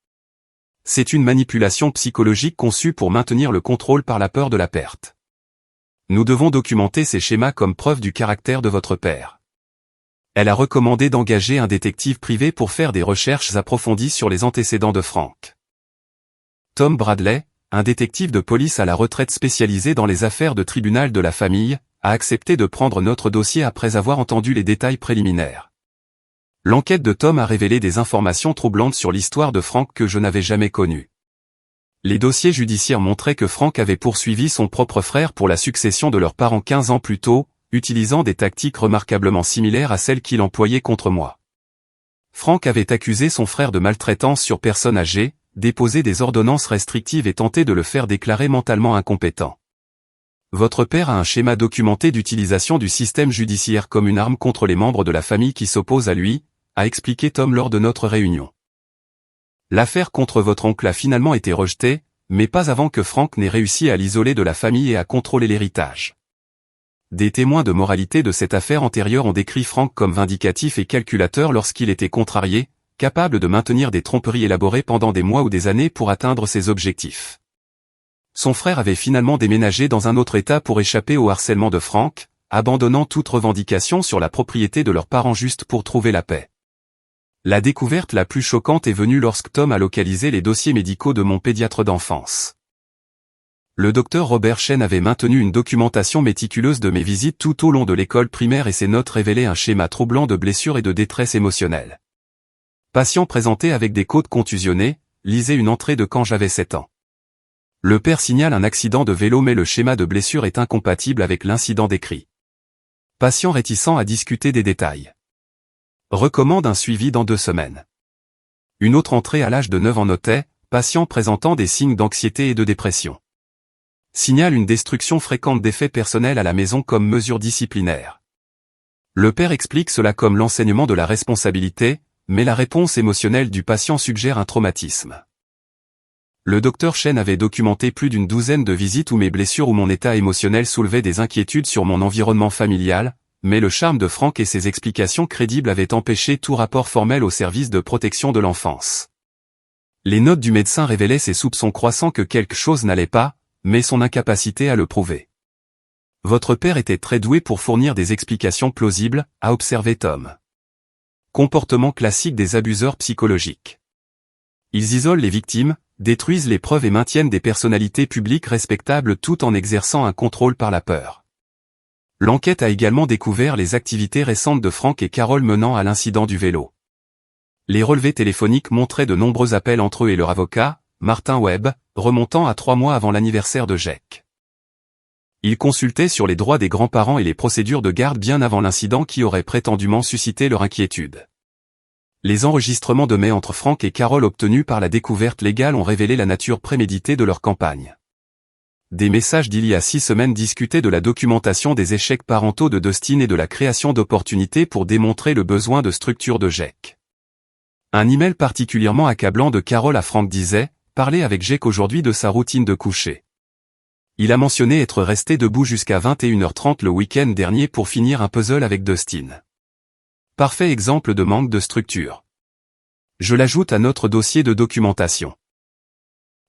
C'est une manipulation psychologique conçue pour maintenir le contrôle par la peur de la perte. Nous devons documenter ces schémas comme preuve du caractère de votre père. Elle a recommandé d'engager un détective privé pour faire des recherches approfondies sur les antécédents de Franck. Tom Bradley, un détective de police à la retraite spécialisé dans les affaires de tribunal de la famille, a accepté de prendre notre dossier après avoir entendu les détails préliminaires. L'enquête de Tom a révélé des informations troublantes sur l'histoire de Franck que je n'avais jamais connue. Les dossiers judiciaires montraient que Franck avait poursuivi son propre frère pour la succession de leurs parents 15 ans plus tôt, utilisant des tactiques remarquablement similaires à celles qu'il employait contre moi. Franck avait accusé son frère de maltraitance sur personne âgée, déposé des ordonnances restrictives et tenté de le faire déclarer mentalement incompétent. Votre père a un schéma documenté d'utilisation du système judiciaire comme une arme contre les membres de la famille qui s'opposent à lui, a expliqué Tom lors de notre réunion. L'affaire contre votre oncle a finalement été rejetée, mais pas avant que Franck n'ait réussi à l'isoler de la famille et à contrôler l'héritage. Des témoins de moralité de cette affaire antérieure ont décrit Franck comme vindicatif et calculateur lorsqu'il était contrarié, capable de maintenir des tromperies élaborées pendant des mois ou des années pour atteindre ses objectifs. Son frère avait finalement déménagé dans un autre état pour échapper au harcèlement de Franck, abandonnant toute revendication sur la propriété de leurs parents juste pour trouver la paix. La découverte la plus choquante est venue lorsque Tom a localisé les dossiers médicaux de mon pédiatre d'enfance. Le docteur Robert Chen avait maintenu une documentation méticuleuse de mes visites tout au long de l'école primaire et ses notes révélaient un schéma troublant de blessures et de détresse émotionnelle. Patient présenté avec des côtes contusionnées, lisez une entrée de quand j'avais 7 ans. Le père signale un accident de vélo mais le schéma de blessure est incompatible avec l'incident décrit. Patient réticent à discuter des détails. Recommande un suivi dans 2 semaines. Une autre entrée à l'âge de 9 ans notait, patient présentant des signes d'anxiété et de dépression. Signale une destruction fréquente d'effets personnels à la maison comme mesure disciplinaire. Le père explique cela comme l'enseignement de la responsabilité, mais la réponse émotionnelle du patient suggère un traumatisme. Le docteur Chen avait documenté plus d'une douzaine de visites où mes blessures ou mon état émotionnel soulevaient des inquiétudes sur mon environnement familial, mais le charme de Franck et ses explications crédibles avaient empêché tout rapport formel au service de protection de l'enfance. Les notes du médecin révélaient ses soupçons croissants que quelque chose n'allait pas, mais son incapacité à le prouver. Votre père était très doué pour fournir des explications plausibles, a observé Tom. Comportement classique des abuseurs psychologiques. Ils isolent les victimes, détruisent les preuves et maintiennent des personnalités publiques respectables tout en exerçant un contrôle par la peur. L'enquête a également découvert les activités récentes de Franck et Carole menant à l'incident du vélo. Les relevés téléphoniques montraient de nombreux appels entre eux et leur avocat, Martin Webb, remontant à 3 mois avant l'anniversaire de Jake. Ils consultaient sur les droits des grands-parents et les procédures de garde bien avant l'incident qui aurait prétendument suscité leur inquiétude. Les enregistrements de mai entre Franck et Carole obtenus par la découverte légale ont révélé la nature préméditée de leur campagne. Des messages d'il y a 6 semaines discutaient de la documentation des échecs parentaux de Dustin et de la création d'opportunités pour démontrer le besoin de structure de Jake. Un email particulièrement accablant de Carole à Franck disait « Parlez avec Jake aujourd'hui de sa routine de coucher ». Il a mentionné être resté debout jusqu'à 21h30 le week-end dernier pour finir un puzzle avec Dustin. Parfait exemple de manque de structure. Je l'ajoute à notre dossier de documentation.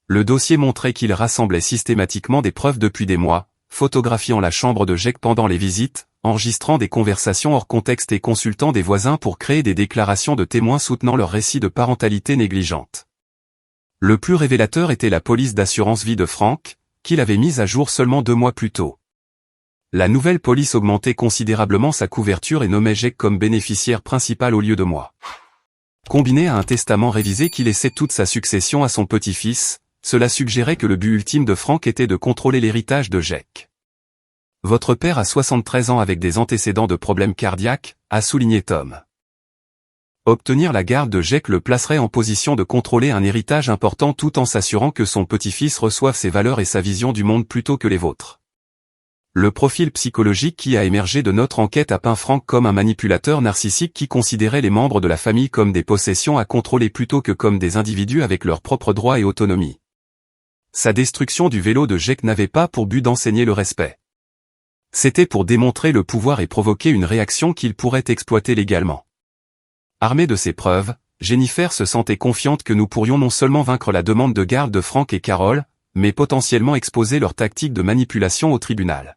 Le dossier montrait qu'il rassemblait systématiquement des preuves depuis des mois, photographiant la chambre de Jake pendant les visites, enregistrant des conversations hors contexte et consultant des voisins pour créer des déclarations de témoins soutenant leur récit de parentalité négligente. Le plus révélateur était la police d'assurance vie de Frank, qu'il avait mise à jour seulement 2 mois plus tôt. La nouvelle police augmentait considérablement sa couverture et nommait Jake comme bénéficiaire principal au lieu de moi. Combiné à un testament révisé qui laissait toute sa succession à son petit-fils, cela suggérait que le but ultime de Frank était de contrôler l'héritage de Jake. Votre père a 73 ans avec des antécédents de problèmes cardiaques, a souligné Tom. Obtenir la garde de Jake le placerait en position de contrôler un héritage important tout en s'assurant que son petit-fils reçoive ses valeurs et sa vision du monde plutôt que les vôtres. Le profil psychologique qui a émergé de notre enquête a peint Frank comme un manipulateur narcissique qui considérait les membres de la famille comme des possessions à contrôler plutôt que comme des individus avec leurs propres droits et autonomie. Sa destruction du vélo de Jake n'avait pas pour but d'enseigner le respect. C'était pour démontrer le pouvoir et provoquer une réaction qu'il pourrait exploiter légalement. Armée de ces preuves, Jennifer se sentait confiante que nous pourrions non seulement vaincre la demande de garde de Frank et Carol, mais potentiellement exposer leur tactique de manipulation au tribunal.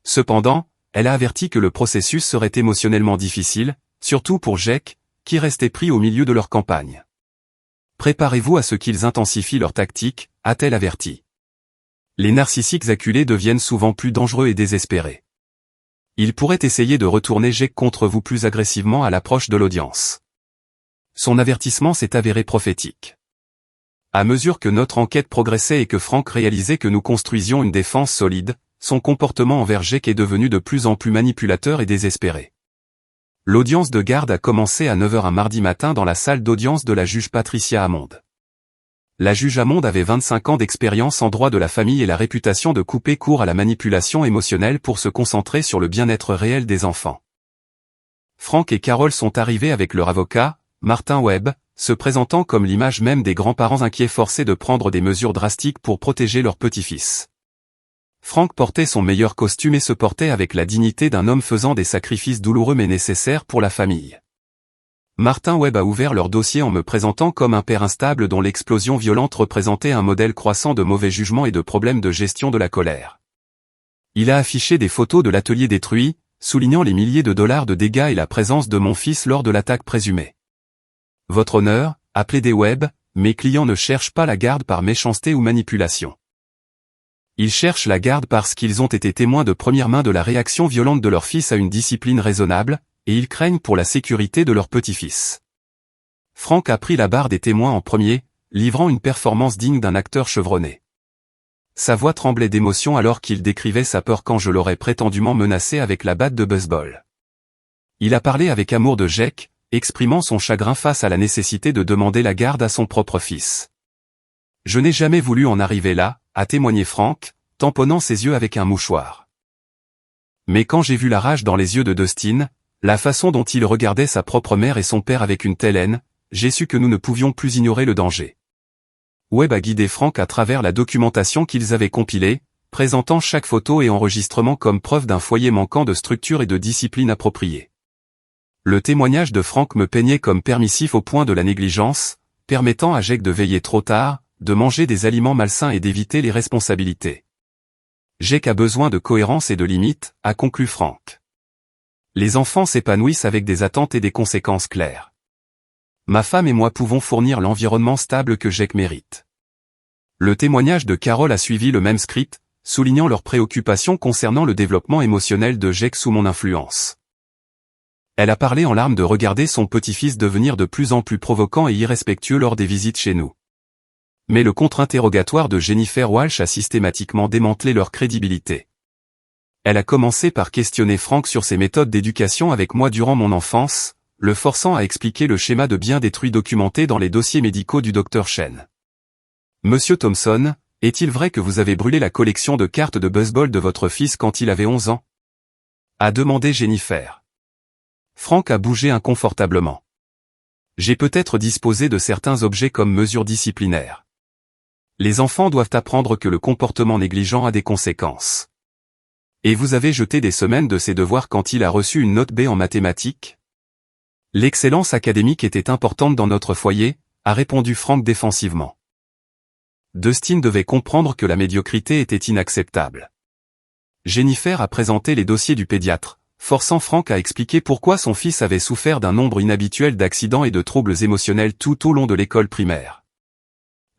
Cependant, elle a averti que le processus serait émotionnellement difficile, surtout pour Jake, qui restait pris au milieu de leur campagne. Préparez-vous à ce qu'ils intensifient leur tactique, a-t-elle averti. Les narcissiques acculés deviennent souvent plus dangereux et désespérés. Ils pourraient essayer de retourner Jake contre vous plus agressivement à l'approche de l'audience. Son avertissement s'est avéré prophétique. À mesure que notre enquête progressait et que Frank réalisait que nous construisions une défense solide, son comportement envers Jake est devenu de plus en plus manipulateur et désespéré. L'audience de garde a commencé à 9 h un mardi matin dans la salle d'audience de la juge Patricia Hammond. La juge Hammond avait 25 ans d'expérience en droit de la famille et la réputation de couper court à la manipulation émotionnelle pour se concentrer sur le bien-être réel des enfants. Frank et Carol sont arrivés avec leur avocat, Martin Webb, se présentant comme l'image même des grands-parents inquiets forcés de prendre des mesures drastiques pour protéger leur petit-fils. Frank portait son meilleur costume et se portait avec la dignité d'un homme faisant des sacrifices douloureux mais nécessaires pour la famille. Martin Webb a ouvert leur dossier en me présentant comme un père instable dont l'explosion violente représentait un modèle croissant de mauvais jugement et de problèmes de gestion de la colère. Il a affiché des photos de l'atelier détruit, soulignant les milliers de dollars de dégâts et la présence de mon fils lors de l'attaque présumée. Votre honneur, a plaidé Webb, mes clients ne cherchent pas la garde par méchanceté ou manipulation. Ils cherchent la garde parce qu'ils ont été témoins de première main de la réaction violente de leur fils à une discipline raisonnable, et ils craignent pour la sécurité de leur petit-fils. Frank a pris la barre des témoins en premier, livrant une performance digne d'un acteur chevronné. Sa voix tremblait d'émotion alors qu'il décrivait sa peur quand je l'aurais prétendument menacé avec la batte de baseball. Il a parlé avec amour de Jake, exprimant son chagrin face à la nécessité de demander la garde à son propre fils. Je n'ai jamais voulu en arriver là, a témoigné Frank, tamponnant ses yeux avec un mouchoir. Mais quand j'ai vu la rage dans les yeux de Dustin, la façon dont il regardait sa propre mère et son père avec une telle haine, j'ai su que nous ne pouvions plus ignorer le danger. Webb a guidé Frank à travers la documentation qu'ils avaient compilée, présentant chaque photo et enregistrement comme preuve d'un foyer manquant de structure et de discipline appropriée. Le témoignage de Frank me peignait comme permissif au point de la négligence, permettant à Jake de veiller trop tard, de manger des aliments malsains et d'éviter les responsabilités. Jake a besoin de cohérence et de limites, a conclu Frank. Les enfants s'épanouissent avec des attentes et des conséquences claires. Ma femme et moi pouvons fournir l'environnement stable que Jake mérite. Le témoignage de Carol a suivi le même script, soulignant leurs préoccupations concernant le développement émotionnel de Jake sous mon influence. Elle a parlé en larmes de regarder son petit-fils devenir de plus en plus provoquant et irrespectueux lors des visites chez nous. Mais le contre-interrogatoire de Jennifer Walsh a systématiquement démantelé leur crédibilité. Elle a commencé par questionner Frank sur ses méthodes d'éducation avec moi durant mon enfance, le forçant à expliquer le schéma de biens détruits documenté dans les dossiers médicaux du Dr Chen. Monsieur Thompson, est-il vrai que vous avez brûlé la collection de cartes de baseball de votre fils quand il avait 11 ans? A demandé Jennifer. Frank a bougé inconfortablement. J'ai peut-être disposé de certains objets comme mesure disciplinaire. Les enfants doivent apprendre que le comportement négligent a des conséquences. Et vous avez jeté des semaines de ses devoirs quand il a reçu une note B en mathématiques? L'excellence académique était importante dans notre foyer, a répondu Frank défensivement. Dustin devait comprendre que la médiocrité était inacceptable. Jennifer a présenté les dossiers du pédiatre, forçant Frank à expliquer pourquoi son fils avait souffert d'un nombre inhabituel d'accidents et de troubles émotionnels tout au long de l'école primaire.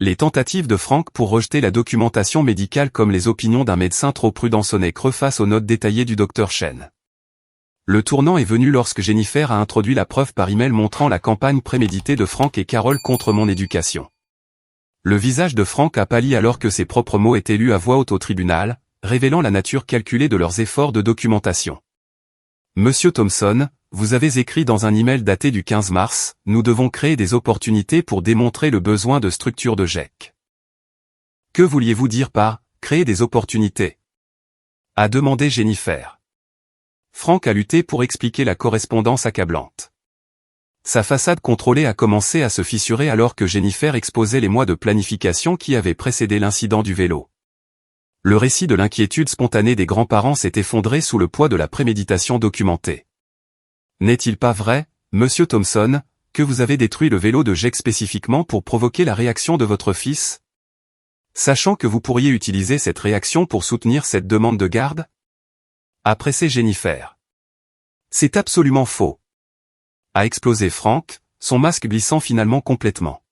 Les tentatives de Franck pour rejeter la documentation médicale comme les opinions d'un médecin trop prudent sonnaient creux face aux notes détaillées du docteur Chen. Le tournant est venu lorsque Jennifer a introduit la preuve par email montrant la campagne préméditée de Franck et Carole contre mon éducation. Le visage de Franck a pâli alors que ses propres mots étaient lus à voix haute au tribunal, révélant la nature calculée de leurs efforts de documentation. Monsieur Thompson, vous avez écrit dans un email daté du 15 mars, nous devons créer des opportunités pour démontrer le besoin de structure de GEC. Que vouliez-vous dire par « créer des opportunités » a demandé Jennifer. Franck a lutté pour expliquer la correspondance accablante. Sa façade contrôlée a commencé à se fissurer alors que Jennifer exposait les mois de planification qui avaient précédé l'incident du vélo. Le récit de l'inquiétude spontanée des grands-parents s'est effondré sous le poids de la préméditation documentée. N'est-il pas vrai, monsieur Thompson, que vous avez détruit le vélo de GEC spécifiquement pour provoquer la réaction de votre fils? Sachant que vous pourriez utiliser cette réaction pour soutenir cette demande de garde? A pressé Jennifer. C'est absolument faux. A explosé Franck, son masque glissant finalement complètement.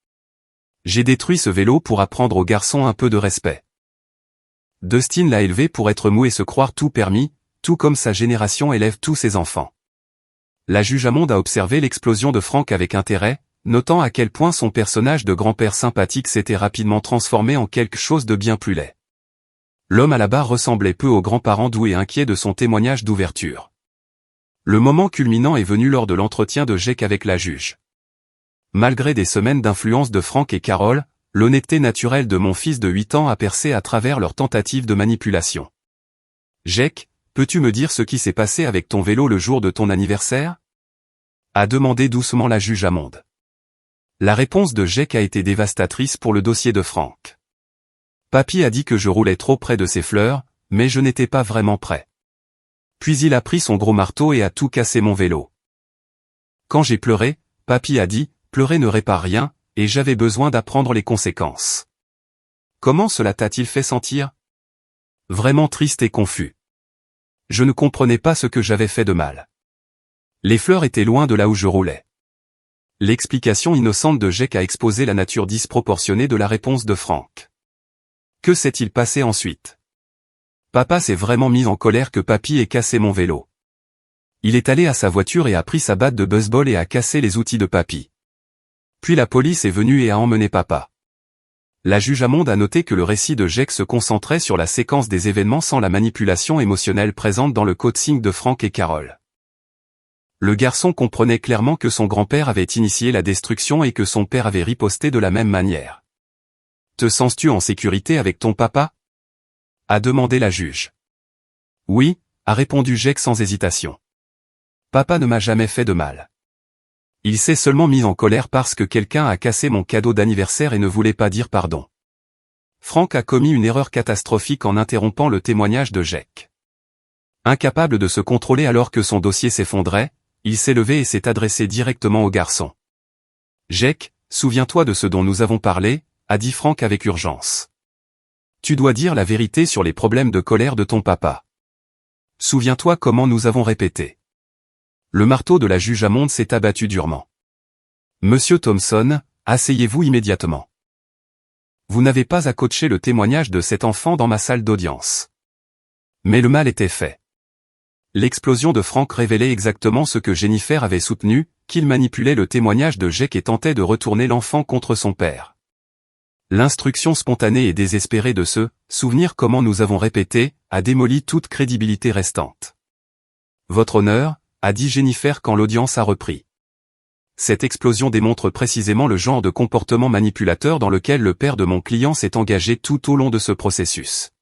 J'ai détruit ce vélo pour apprendre au garçon un peu de respect. Dustin l'a élevé pour être mou et se croire tout permis, tout comme sa génération élève tous ses enfants. La juge Amonde a observé l'explosion de Franck avec intérêt, notant à quel point son personnage de grand-père sympathique s'était rapidement transformé en quelque chose de bien plus laid. L'homme à la barre ressemblait peu aux grands-parents doux et inquiets de son témoignage d'ouverture. Le moment culminant est venu lors de l'entretien de GEC avec la juge. Malgré des semaines d'influence de Franck et Carole, l'honnêteté naturelle de mon fils de 8 ans a percé à travers leurs tentatives de manipulation. GEC, peux-tu me dire ce qui s'est passé avec ton vélo le jour de ton anniversaire? A demandé doucement la juge Amonde. La réponse de GEC a été dévastatrice pour le dossier de Franck. Papy a dit que je roulais trop près de ses fleurs, mais je n'étais pas vraiment prêt. Puis il a pris son gros marteau et a tout cassé mon vélo. Quand j'ai pleuré, Papy a dit, pleurer ne répare rien, et j'avais besoin d'apprendre les conséquences. Comment cela t'a-t-il fait sentir? Vraiment triste et confus. Je ne comprenais pas ce que j'avais fait de mal. Les fleurs étaient loin de là où je roulais. L'explication innocente de GEC a exposé la nature disproportionnée de la réponse de Franck. Que s'est-il passé ensuite? Papa s'est vraiment mis en colère que Papy ait cassé mon vélo. Il est allé à sa voiture et a pris sa batte de baseball et a cassé les outils de Papy. Puis la police est venue et a emmené Papa. La juge Amonde a noté que le récit de GEC se concentrait sur la séquence des événements sans la manipulation émotionnelle présente dans le coaching de Franck et Carole. Le garçon comprenait clairement que son grand-père avait initié la destruction et que son père avait riposté de la même manière. Te sens-tu en sécurité avec ton papa? A demandé la juge. Oui, a répondu GEC sans hésitation. Papa ne m'a jamais fait de mal. Il s'est seulement mis en colère parce que quelqu'un a cassé mon cadeau d'anniversaire et ne voulait pas dire pardon. Franck a commis une erreur catastrophique en interrompant le témoignage de GEC. Incapable de se contrôler alors que son dossier s'effondrait, il s'est levé et s'est adressé directement au garçon. GEC, souviens-toi de ce dont nous avons parlé, a dit Franck avec urgence. Tu dois dire la vérité sur les problèmes de colère de ton papa. Souviens-toi comment nous avons répété. Le marteau de la juge Amonde s'est abattu durement. Monsieur Thompson, asseyez-vous immédiatement. Vous n'avez pas à coacher le témoignage de cet enfant dans ma salle d'audience. Mais le mal était fait. L'explosion de Franck révélait exactement ce que Jennifer avait soutenu, qu'il manipulait le témoignage de GEC et tentait de retourner l'enfant contre son père. L'instruction spontanée et désespérée de se souvenir comment nous avons répété, a démoli toute crédibilité restante. Votre honneur, a dit Jennifer quand l'audience a repris. Cette explosion démontre précisément le genre de comportement manipulateur dans lequel le père de mon client s'est engagé tout au long de ce processus.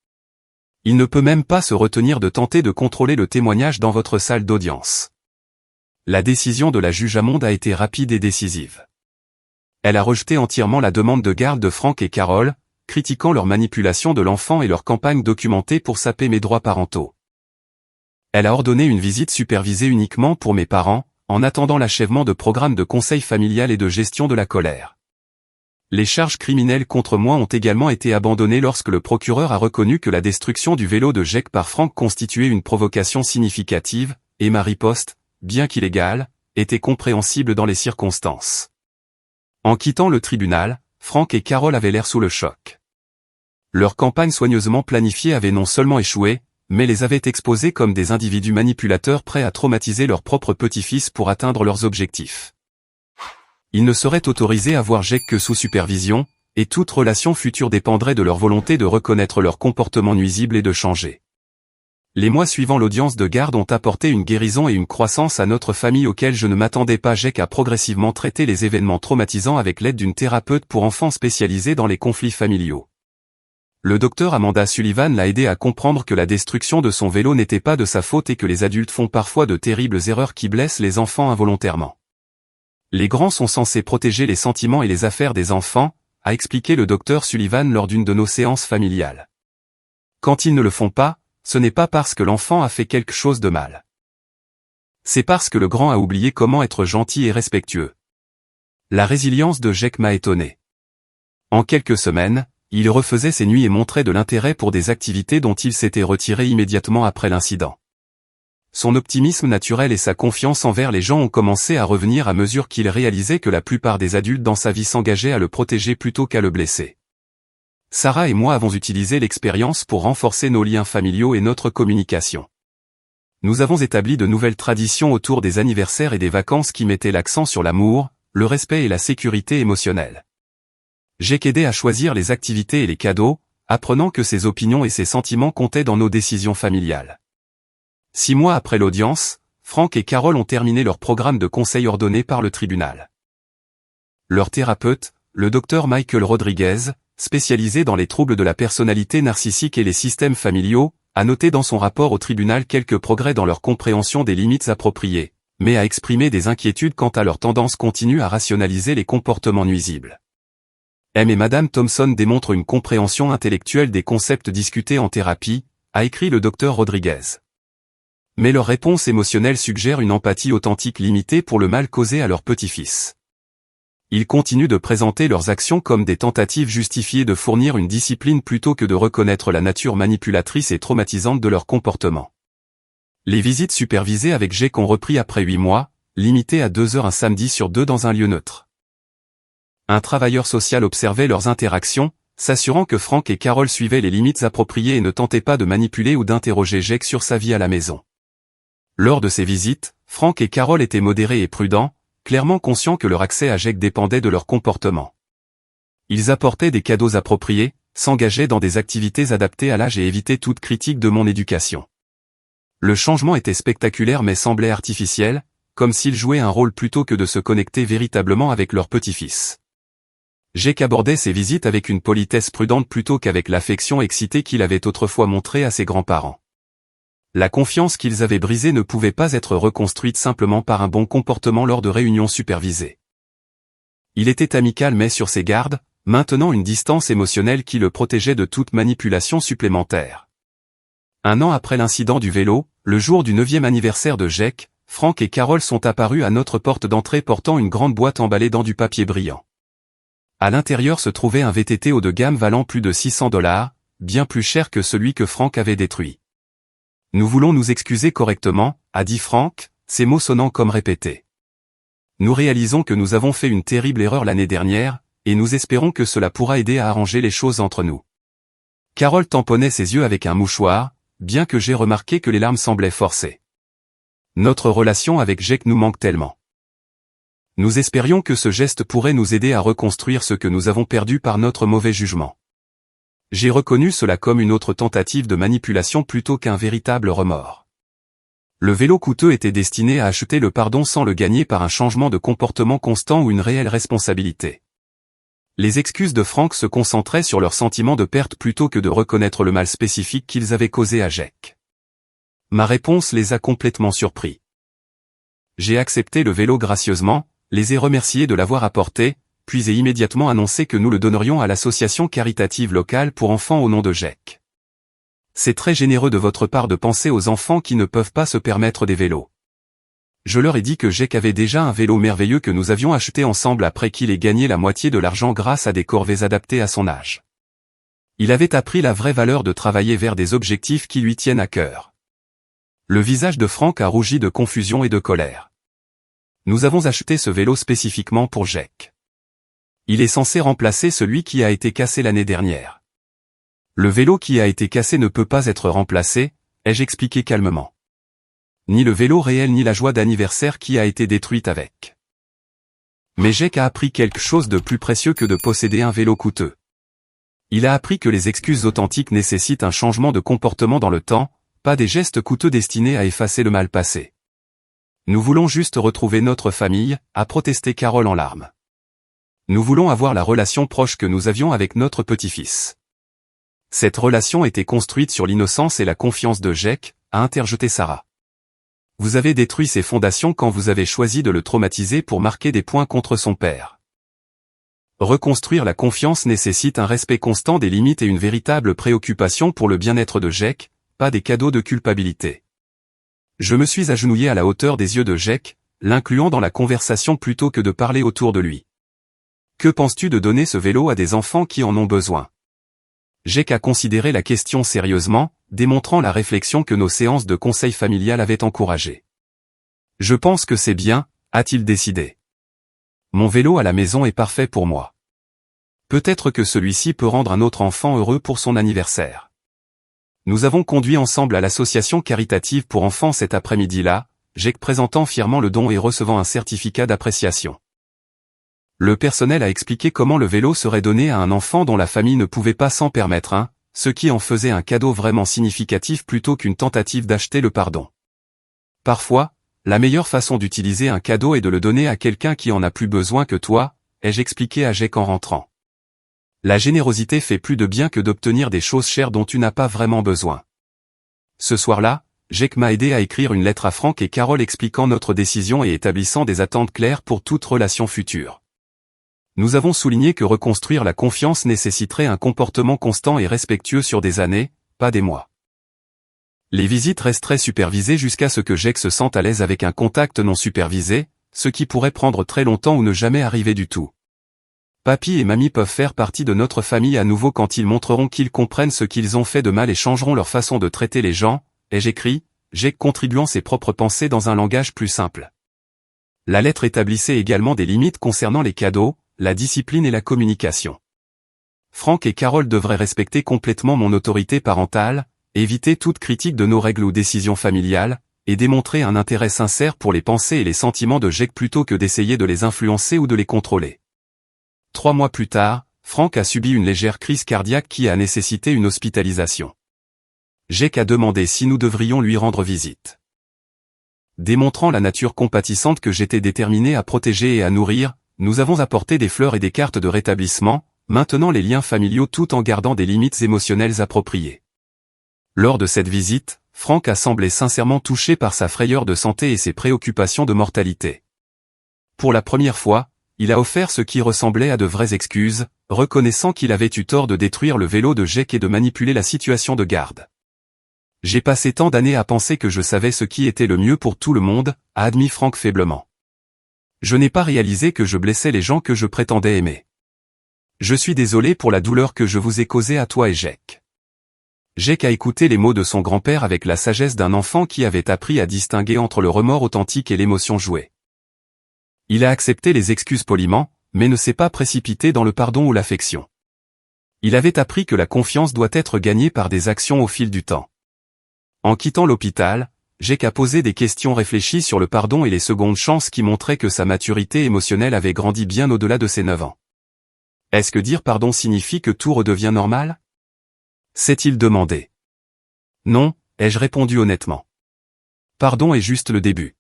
Il ne peut même pas se retenir de tenter de contrôler le témoignage dans votre salle d'audience. La décision de la juge Amonde a été rapide et décisive. Elle a rejeté entièrement la demande de garde de Franck et Carole, critiquant leur manipulation de l'enfant et leur campagne documentée pour saper mes droits parentaux. Elle a ordonné une visite supervisée uniquement pour mes parents, en attendant l'achèvement de programmes de conseil familial et de gestion de la colère. Les charges criminelles contre moi ont également été abandonnées lorsque le procureur a reconnu que la destruction du vélo de GEC par Franck constituait une provocation significative, et ma riposte, bien qu'illégale, était compréhensible dans les circonstances. En quittant le tribunal, Franck et Carole avaient l'air sous le choc. Leur campagne soigneusement planifiée avait non seulement échoué, mais les avait exposés comme des individus manipulateurs prêts à traumatiser leur propre petit-fils pour atteindre leurs objectifs. Ils ne seraient autorisés à voir Jake que sous supervision, et toute relation future dépendrait de leur volonté de reconnaître leur comportement nuisible et de changer. Les mois suivant l'audience de garde ont apporté une guérison et une croissance à notre famille auquel je ne m'attendais pas. Jake a progressivement traité les événements traumatisants avec l'aide d'une thérapeute pour enfants spécialisée dans les conflits familiaux. Le docteur Amanda Sullivan l'a aidé à comprendre que la destruction de son vélo n'était pas de sa faute et que les adultes font parfois de terribles erreurs qui blessent les enfants involontairement. Les grands sont censés protéger les sentiments et les affaires des enfants, a expliqué le docteur Sullivan lors d'une de nos séances familiales. Quand ils ne le font pas, ce n'est pas parce que l'enfant a fait quelque chose de mal. C'est parce que le grand a oublié comment être gentil et respectueux. La résilience de Jake m'a étonné. En quelques semaines, il refaisait ses nuits et montrait de l'intérêt pour des activités dont il s'était retiré immédiatement après l'incident. Son optimisme naturel et sa confiance envers les gens ont commencé à revenir à mesure qu'il réalisait que la plupart des adultes dans sa vie s'engageaient à le protéger plutôt qu'à le blesser. Sarah et moi avons utilisé l'expérience pour renforcer nos liens familiaux et notre communication. Nous avons établi de nouvelles traditions autour des anniversaires et des vacances qui mettaient l'accent sur l'amour, le respect et la sécurité émotionnelle. J'ai aidé à choisir les activités et les cadeaux, apprenant que ses opinions et ses sentiments comptaient dans nos décisions familiales. 6 mois après l'audience, Franck et Carole ont terminé leur programme de conseil ordonné par le tribunal. Leur thérapeute, le docteur Michael Rodriguez, spécialisé dans les troubles de la personnalité narcissique et les systèmes familiaux, a noté dans son rapport au tribunal quelques progrès dans leur compréhension des limites appropriées, mais a exprimé des inquiétudes quant à leur tendance continue à rationaliser les comportements nuisibles. M et Madame Thompson démontrent une compréhension intellectuelle des concepts discutés en thérapie, a écrit le docteur Rodriguez. Mais leur réponse émotionnelle suggère une empathie authentique limitée pour le mal causé à leur petit-fils. Ils continuent de présenter leurs actions comme des tentatives justifiées de fournir une discipline plutôt que de reconnaître la nature manipulatrice et traumatisante de leur comportement. Les visites supervisées avec Jake ont repris après 8 mois, limitées à 2 heures un samedi sur 2 dans un lieu neutre. Un travailleur social observait leurs interactions, s'assurant que Franck et Carole suivaient les limites appropriées et ne tentaient pas de manipuler ou d'interroger Jake sur sa vie à la maison. Lors de ces visites, Franck et Carole étaient modérés et prudents, clairement conscients que leur accès à Jake dépendait de leur comportement. Ils apportaient des cadeaux appropriés, s'engageaient dans des activités adaptées à l'âge et évitaient toute critique de mon éducation. Le changement était spectaculaire mais semblait artificiel, comme s'ils jouaient un rôle plutôt que de se connecter véritablement avec leur petit-fils. Jake abordait ses visites avec une politesse prudente plutôt qu'avec l'affection excitée qu'il avait autrefois montrée à ses grands-parents. La confiance qu'ils avaient brisée ne pouvait pas être reconstruite simplement par un bon comportement lors de réunions supervisées. Il était amical mais sur ses gardes, maintenant une distance émotionnelle qui le protégeait de toute manipulation supplémentaire. 1 an après l'incident du vélo, le jour du 9e anniversaire de Jake, Franck et Carole sont apparus à notre porte d'entrée portant une grande boîte emballée dans du papier brillant. À l'intérieur se trouvait un VTT haut de gamme valant plus de $600, bien plus cher que celui que Franck avait détruit. Nous voulons nous excuser correctement, a dit Franck, ces mots sonnant comme répétés. Nous réalisons que nous avons fait une terrible erreur l'année dernière, et nous espérons que cela pourra aider à arranger les choses entre nous. Carole tamponnait ses yeux avec un mouchoir, bien que j'ai remarqué que les larmes semblaient forcées. Notre relation avec Jake nous manque tellement. Nous espérions que ce geste pourrait nous aider à reconstruire ce que nous avons perdu par notre mauvais jugement. J'ai reconnu cela comme une autre tentative de manipulation plutôt qu'un véritable remords. Le vélo coûteux était destiné à acheter le pardon sans le gagner par un changement de comportement constant ou une réelle responsabilité. Les excuses de Franck se concentraient sur leur sentiment de perte plutôt que de reconnaître le mal spécifique qu'ils avaient causé à Jake. Ma réponse les a complètement surpris. J'ai accepté le vélo gracieusement, les ai remerciés de l'avoir apporté, puis ai immédiatement annoncé que nous le donnerions à l'association caritative locale pour enfants au nom de Jake. C'est très généreux de votre part de penser aux enfants qui ne peuvent pas se permettre des vélos. Je leur ai dit que Jake avait déjà un vélo merveilleux que nous avions acheté ensemble après qu'il ait gagné la moitié de l'argent grâce à des corvées adaptées à son âge. Il avait appris la vraie valeur de travailler vers des objectifs qui lui tiennent à cœur. Le visage de Franck a rougi de confusion et de colère. Nous avons acheté ce vélo spécifiquement pour Jake. Il est censé remplacer celui qui a été cassé l'année dernière. Le vélo qui a été cassé ne peut pas être remplacé, ai-je expliqué calmement. Ni le vélo réel ni la joie d'anniversaire qui a été détruite avec. Mais Jack a appris quelque chose de plus précieux que de posséder un vélo coûteux. Il a appris que les excuses authentiques nécessitent un changement de comportement dans le temps, pas des gestes coûteux destinés à effacer le mal passé. Nous voulons juste retrouver notre famille, a protesté Carole en larmes. Nous voulons avoir la relation proche que nous avions avec notre petit-fils. Cette relation était construite sur l'innocence et la confiance de Jack, a interjeté Sarah. Vous avez détruit ses fondations quand vous avez choisi de le traumatiser pour marquer des points contre son père. Reconstruire la confiance nécessite un respect constant des limites et une véritable préoccupation pour le bien-être de Jack, pas des cadeaux de culpabilité. Je me suis agenouillé à la hauteur des yeux de Jack, l'incluant dans la conversation plutôt que de parler autour de lui. Que penses-tu de donner ce vélo à des enfants qui en ont besoin? Jack a considéré la question sérieusement, démontrant la réflexion que nos séances de conseil familial avaient encouragée. Je pense que c'est bien, a-t-il décidé. Mon vélo à la maison est parfait pour moi. Peut-être que celui-ci peut rendre un autre enfant heureux pour son anniversaire. Nous avons conduit ensemble à l'association caritative pour enfants cet après-midi-là, Jack présentant fièrement le don et recevant un certificat d'appréciation. Le personnel a expliqué comment le vélo serait donné à un enfant dont la famille ne pouvait pas s'en permettre un, ce qui en faisait un cadeau vraiment significatif plutôt qu'une tentative d'acheter le pardon. Parfois, la meilleure façon d'utiliser un cadeau est de le donner à quelqu'un qui en a plus besoin que toi, ai-je expliqué à Jack en rentrant. La générosité fait plus de bien que d'obtenir des choses chères dont tu n'as pas vraiment besoin. Ce soir-là, Jack m'a aidé à écrire une lettre à Franck et Carole expliquant notre décision et établissant des attentes claires pour toute relation future. Nous avons souligné que reconstruire la confiance nécessiterait un comportement constant et respectueux sur des années, pas des mois. Les visites resteraient supervisées jusqu'à ce que Jack se sente à l'aise avec un contact non supervisé, ce qui pourrait prendre très longtemps ou ne jamais arriver du tout. Papy et mamie peuvent faire partie de notre famille à nouveau quand ils montreront qu'ils comprennent ce qu'ils ont fait de mal et changeront leur façon de traiter les gens, et j'écris, Jack contribuant ses propres pensées dans un langage plus simple. La lettre établissait également des limites concernant les cadeaux, la discipline et la communication. Franck et Carole devraient respecter complètement mon autorité parentale, éviter toute critique de nos règles ou décisions familiales, et démontrer un intérêt sincère pour les pensées et les sentiments de Jack plutôt que d'essayer de les influencer ou de les contrôler. 3 mois plus tard, Franck a subi une légère crise cardiaque qui a nécessité une hospitalisation. Jack a demandé si nous devrions lui rendre visite. Démontrant la nature compatissante que j'étais déterminé à protéger et à nourrir, nous avons apporté des fleurs et des cartes de rétablissement, maintenant les liens familiaux tout en gardant des limites émotionnelles appropriées. Lors de cette visite, Franck a semblé sincèrement touché par sa frayeur de santé et ses préoccupations de mortalité. Pour la première fois, il a offert ce qui ressemblait à de vraies excuses, reconnaissant qu'il avait eu tort de détruire le vélo de Jack et de manipuler la situation de garde. J'ai passé tant d'années à penser que je savais ce qui était le mieux pour tout le monde, a admis Franck faiblement. Je n'ai pas réalisé que je blessais les gens que je prétendais aimer. Je suis désolé pour la douleur que je vous ai causée à toi et Jack. Jack a écouté les mots de son grand-père avec la sagesse d'un enfant qui avait appris à distinguer entre le remords authentique et l'émotion jouée. Il a accepté les excuses poliment, mais ne s'est pas précipité dans le pardon ou l'affection. Il avait appris que la confiance doit être gagnée par des actions au fil du temps. En quittant l'hôpital, Jack a posé des questions réfléchies sur le pardon et les secondes chances qui montraient que sa maturité émotionnelle avait grandi bien au-delà de ses 9 ans. Est-ce que dire pardon signifie que tout redevient normal? S'est-il demandé. Non, ai-je répondu honnêtement. Pardon est juste le début.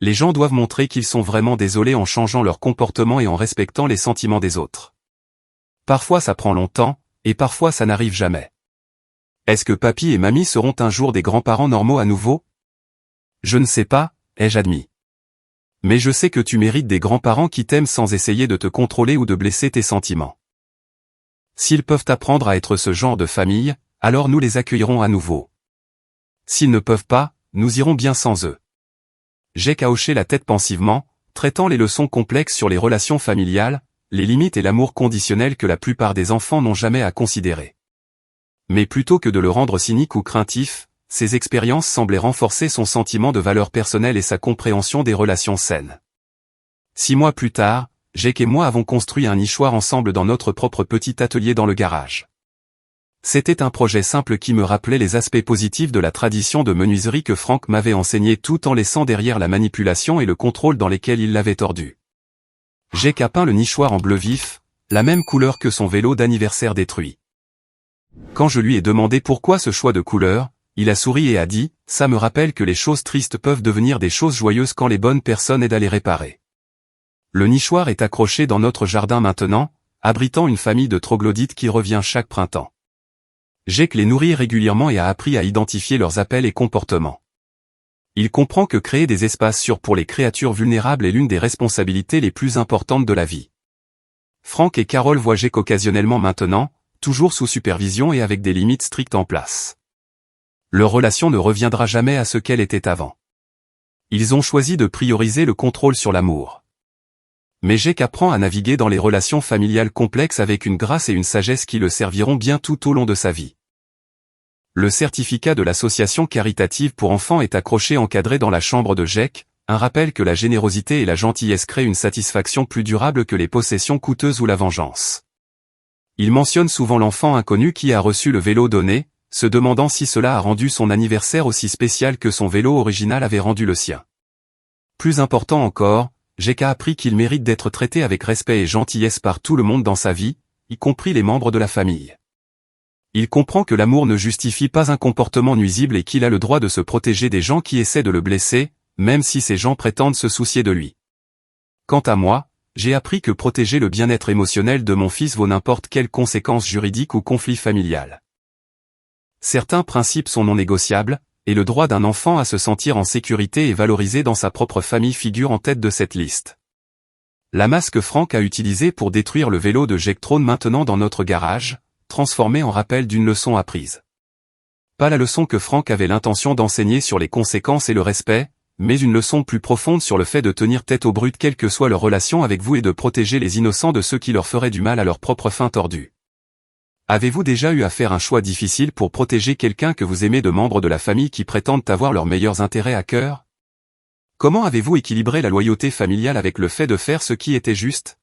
Les gens doivent montrer qu'ils sont vraiment désolés en changeant leur comportement et en respectant les sentiments des autres. Parfois ça prend longtemps, et parfois ça n'arrive jamais. Est-ce que papy et mamie seront un jour des grands-parents normaux à nouveau? Je ne sais pas, ai-je admis. Mais je sais que tu mérites des grands-parents qui t'aiment sans essayer de te contrôler ou de blesser tes sentiments. S'ils peuvent apprendre à être ce genre de famille, alors nous les accueillerons à nouveau. S'ils ne peuvent pas, nous irons bien sans eux. Jack a hoché la tête pensivement, traitant les leçons complexes sur les relations familiales, les limites et l'amour conditionnel que la plupart des enfants n'ont jamais à considérer. Mais plutôt que de le rendre cynique ou craintif, ces expériences semblaient renforcer son sentiment de valeur personnelle et sa compréhension des relations saines. 6 mois plus tard, Jake et moi avons construit un nichoir ensemble dans notre propre petit atelier dans le garage. C'était un projet simple qui me rappelait les aspects positifs de la tradition de menuiserie que Frank m'avait enseigné tout en laissant derrière la manipulation et le contrôle dans lesquels il l'avait tordu. Jake a peint le nichoir en bleu vif, la même couleur que son vélo d'anniversaire détruit. Quand je lui ai demandé pourquoi ce choix de couleur, il a souri et a dit « Ça me rappelle que les choses tristes peuvent devenir des choses joyeuses quand les bonnes personnes aident à les réparer. » Le nichoir est accroché dans notre jardin maintenant, abritant une famille de troglodytes qui revient chaque printemps. Jake les nourrit régulièrement et a appris à identifier leurs appels et comportements. Il comprend que créer des espaces sûrs pour les créatures vulnérables est l'une des responsabilités les plus importantes de la vie. Frank et Carol voient Jake occasionnellement maintenant, toujours sous supervision et avec des limites strictes en place. Leur relation ne reviendra jamais à ce qu'elle était avant. Ils ont choisi de prioriser le contrôle sur l'amour. Mais Jake apprend à naviguer dans les relations familiales complexes avec une grâce et une sagesse qui le serviront bien tout au long de sa vie. Le certificat de l'association caritative pour enfants est accroché encadré dans la chambre de Jake, un rappel que la générosité et la gentillesse créent une satisfaction plus durable que les possessions coûteuses ou la vengeance. Il mentionne souvent l'enfant inconnu qui a reçu le vélo donné, se demandant si cela a rendu son anniversaire aussi spécial que son vélo original avait rendu le sien. Plus important encore, Jake a appris qu'il mérite d'être traité avec respect et gentillesse par tout le monde dans sa vie, y compris les membres de la famille. Il comprend que l'amour ne justifie pas un comportement nuisible et qu'il a le droit de se protéger des gens qui essaient de le blesser, même si ces gens prétendent se soucier de lui. Quant à moi, j'ai appris que protéger le bien-être émotionnel de mon fils vaut n'importe quelle conséquence juridique ou conflit familial. Certains principes sont non négociables, et le droit d'un enfant à se sentir en sécurité et valorisé dans sa propre famille figure en tête de cette liste. La masse que Frank a utilisée pour détruire le vélo de Jake trône maintenant dans notre garage, transformée en rappel d'une leçon apprise. Pas la leçon que Frank avait l'intention d'enseigner sur les conséquences et le respect, mais une leçon plus profonde sur le fait de tenir tête aux brutes quelle que soit leur relation avec vous et de protéger les innocents de ceux qui leur feraient du mal à leur propre fin tordue. Avez-vous déjà eu à faire un choix difficile pour protéger quelqu'un que vous aimez de membres de la famille qui prétendent avoir leurs meilleurs intérêts à cœur? Comment avez-vous équilibré la loyauté familiale avec le fait de faire ce qui était juste?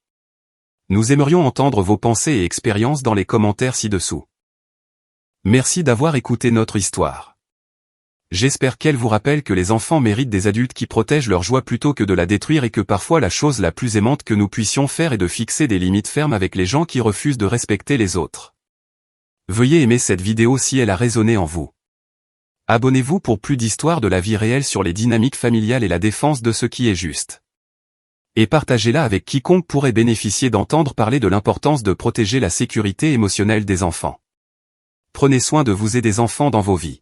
Nous aimerions entendre vos pensées et expériences dans les commentaires ci-dessous. Merci d'avoir écouté notre histoire. J'espère qu'elle vous rappelle que les enfants méritent des adultes qui protègent leur joie plutôt que de la détruire et que parfois la chose la plus aimante que nous puissions faire est de fixer des limites fermes avec les gens qui refusent de respecter les autres. Veuillez aimer cette vidéo si elle a résonné en vous. Abonnez-vous pour plus d'histoires de la vie réelle sur les dynamiques familiales et la défense de ce qui est juste. Et partagez-la avec quiconque pourrait bénéficier d'entendre parler de l'importance de protéger la sécurité émotionnelle des enfants. Prenez soin de vous et des enfants dans vos vies.